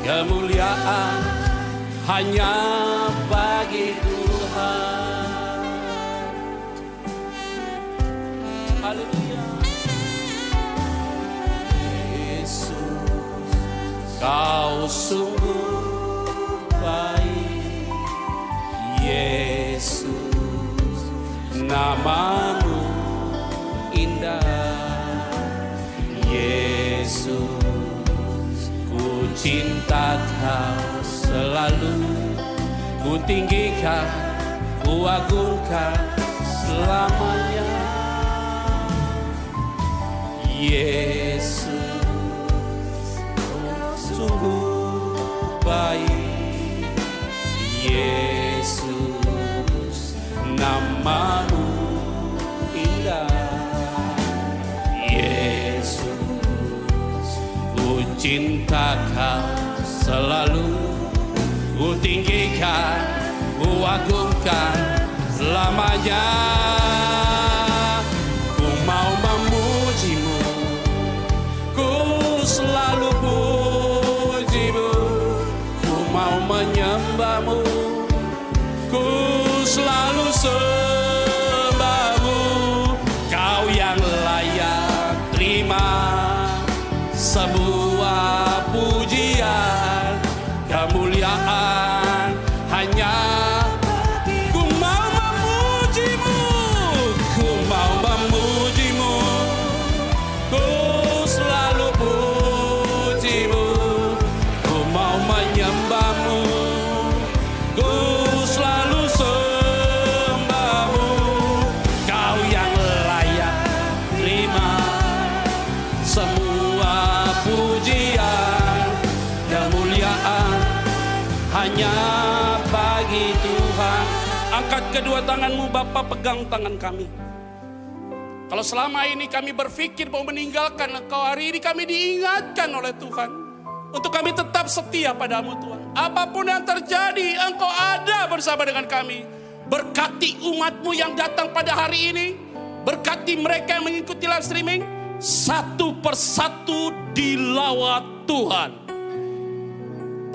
kemuliaan hanya bagi Tuhan. Haleluya. Yesus, kau sungguh baik. Yesus, namamu indah. Yesus, ku cinta kau selalu. Ku tinggikan, ku agungkan selamanya. Yesus, kau sungguh baik. Yesus, namamu indah. Yesus, ku cinta kau selalu. Ku tinggikan, ku agungkan selamanya. Ku mau memujimu, ku selalu pujimu, ku mau menyembahmu. sembahmu, Kau yang layak terima semua pujian, kemuliaan hanya ku mau memujimu, ku mau memujimu, ku selalu pujimu, ku mau menyembahmu, ku selalu sembahmu, Kau yang layak terima semua pujian, kemuliaan hanya bagi Tuhan. Angkat kedua tanganmu, Bapa, pegang tangan kami. Kalau selama ini kami berpikir mau meninggalkan Engkau, hari ini kami diingatkan oleh Tuhan untuk kami tetap setia padamu, Tuhan. Apapun yang terjadi, Engkau ada bersama dengan kami. Berkati umat-Mu yang datang pada hari ini. Berkati mereka yang mengikuti live streaming. Satu persatu dilawat Tuhan.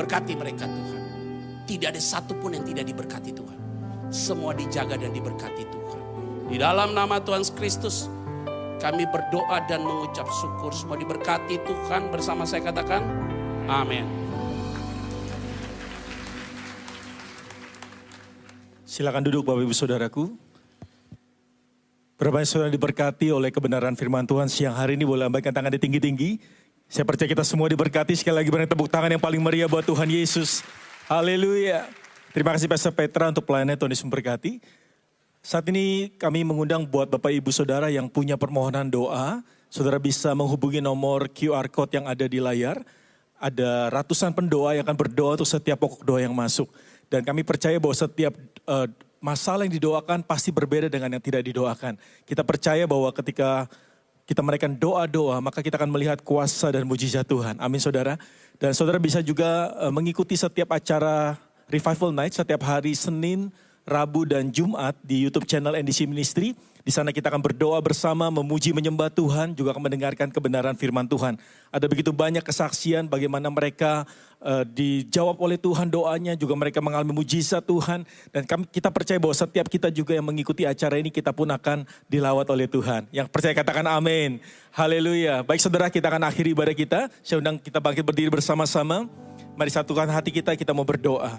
Berkati mereka, Tuhan. Tidak ada satupun yang tidak diberkati Tuhan. Semua dijaga dan diberkati Tuhan. Di dalam nama Tuhan Kristus, kami berdoa dan mengucap syukur. Semua diberkati Tuhan. Bersama saya katakan, amin. Silakan duduk Bapak Ibu Saudaraku. Berapa saudara diberkati oleh kebenaran firman Tuhan siang hari ini, boleh lambaikan tangan di tinggi-tinggi. Saya percaya kita semua diberkati. Sekali lagi beri tepuk tangan yang paling meriah buat Tuhan Yesus. Haleluya. Terima kasih Pastor Petra untuk pelayanannya, Tuhan Yesus memberkati. Saat ini kami mengundang buat Bapak Ibu Saudara yang punya permohonan doa. Saudara bisa menghubungi nomor QR Code yang ada di layar. Ada ratusan pendoa yang akan berdoa untuk setiap pokok doa yang masuk. Dan kami percaya bahwa setiap masalah yang didoakan pasti berbeda dengan yang tidak didoakan. Kita percaya bahwa ketika kita menaikkan doa-doa, maka kita akan melihat kuasa dan mujizat Tuhan. Amin saudara. Dan saudara bisa juga mengikuti setiap acara Revival Night setiap hari Senin, Rabu, dan Jumat di YouTube channel NDC Ministry. Di sana kita akan berdoa bersama, memuji, menyembah Tuhan, juga akan mendengarkan kebenaran firman Tuhan. Ada begitu banyak kesaksian bagaimana mereka dijawab oleh Tuhan doanya, juga mereka mengalami mujizat Tuhan. Dan kita percaya bahwa setiap kita juga yang mengikuti acara ini, kita pun akan dilawat oleh Tuhan. Yang percaya katakan amin. Haleluya. Baik saudara, kita akan akhiri ibadah kita. Saya undang kita bangkit berdiri bersama-sama. Mari satukan hati kita mau berdoa.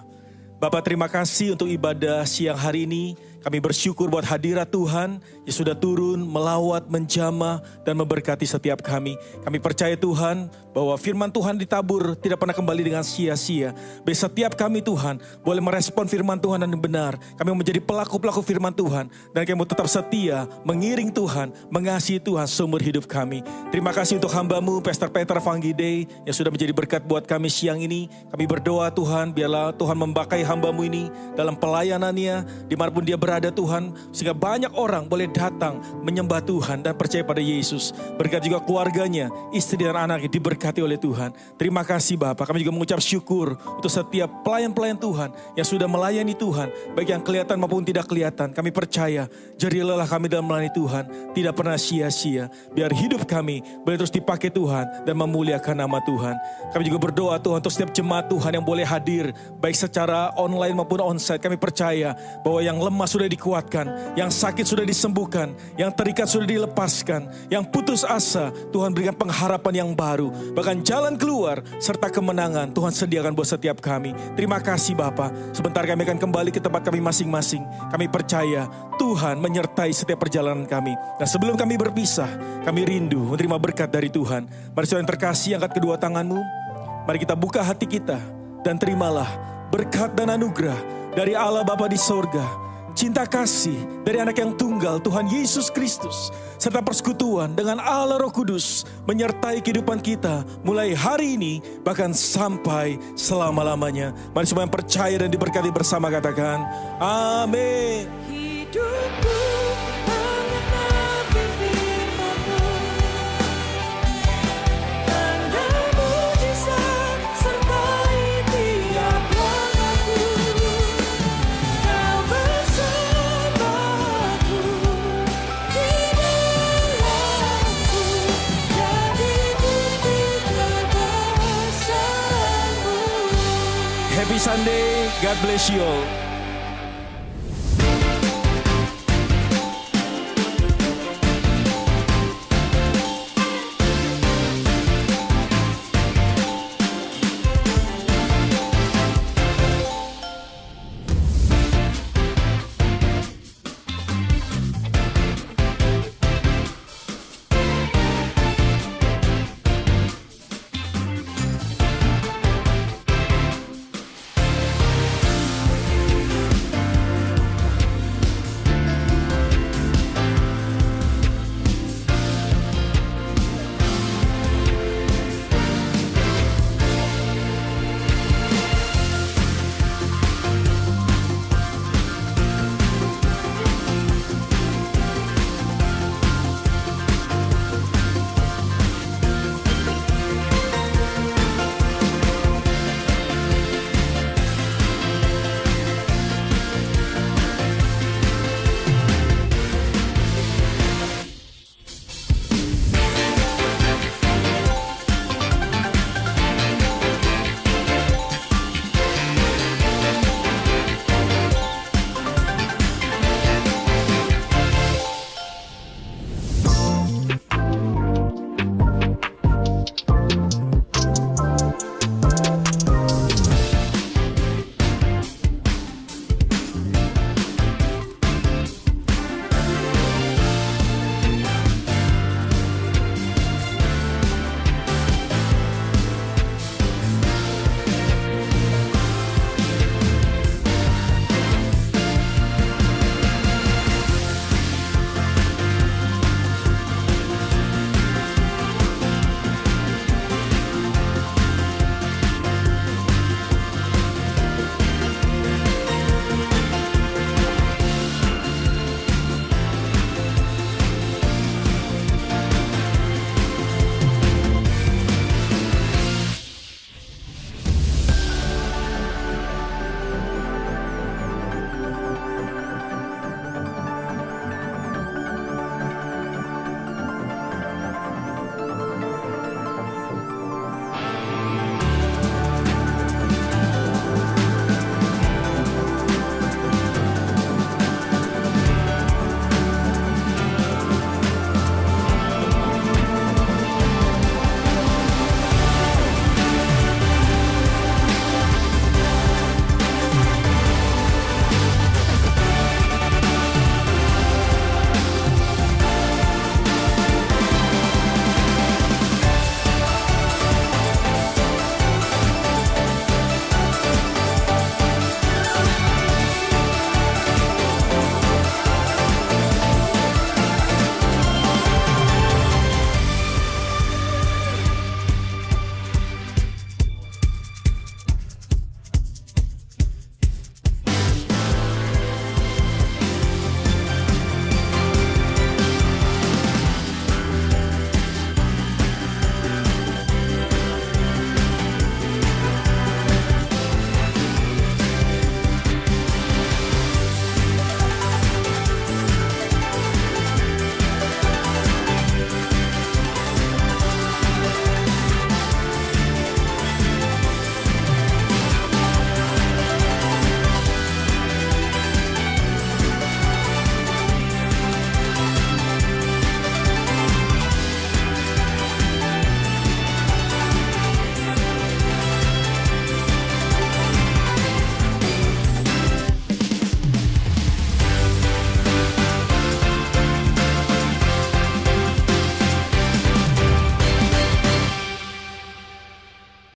Bapak, terima kasih untuk ibadah siang hari ini. Kami bersyukur buat hadirat Tuhan yang sudah turun, melawat, menjamah, dan memberkati setiap kami. Kami percaya Tuhan bahwa firman Tuhan ditabur tidak pernah kembali dengan sia-sia. Biar setiap kami Tuhan boleh merespon firman Tuhan yang benar. Kami mau menjadi pelaku-pelaku firman Tuhan. Dan kami mau tetap setia, mengiring Tuhan, mengasihi Tuhan seumur hidup kami. Terima kasih untuk hamba-Mu, Pastor Petra Vanggide, yang sudah menjadi berkat buat kami siang ini. Kami berdoa Tuhan, biarlah Tuhan memakai hamba-Mu ini dalam pelayanannya, dimanapun dia berada Tuhan, sehingga banyak orang boleh datang menyembah Tuhan dan percaya pada Yesus. Berkat juga keluarganya, istri dan anaknya diberkati oleh Tuhan. Terima kasih Bapak, kami juga mengucap syukur untuk setiap pelayan-pelayan Tuhan yang sudah melayani Tuhan, baik yang kelihatan maupun tidak kelihatan. Kami percaya jerih lelah kami dalam melayani Tuhan tidak pernah sia-sia. Biar hidup kami boleh terus dipakai Tuhan dan memuliakan nama Tuhan. Kami juga berdoa Tuhan untuk setiap jemaat Tuhan yang boleh hadir, baik secara online maupun onsite. Kami percaya bahwa yang lemah sudah dikuatkan, yang sakit sudah disembuhkan, yang terikat sudah dilepaskan, yang putus asa Tuhan berikan pengharapan yang baru, bahkan jalan keluar serta kemenangan Tuhan sediakan buat setiap kami. Terima kasih Bapa. Sebentar kami akan kembali ke tempat kami masing-masing. Kami percaya Tuhan menyertai setiap perjalanan kami. Dan sebelum kami berpisah, kami rindu menerima berkat dari Tuhan. Mari saudara yang terkasih, angkat kedua tanganmu. Mari kita buka hati kita dan terimalah berkat dan anugerah dari Allah Bapa di sorga, cinta kasih dari anak yang tunggal Tuhan Yesus Kristus, serta persekutuan dengan Allah Roh Kudus menyertai kehidupan kita mulai hari ini bahkan sampai selama-lamanya. Mari semua yang percaya dan diberkati bersama katakan amin. Hidupku mengenapi firman-Mu, tanda mujizat sertai tiap langkahku. Kau bersamaku di dalamku, jadi bukti kebesaran-Mu. Happy Sunday, God bless you all.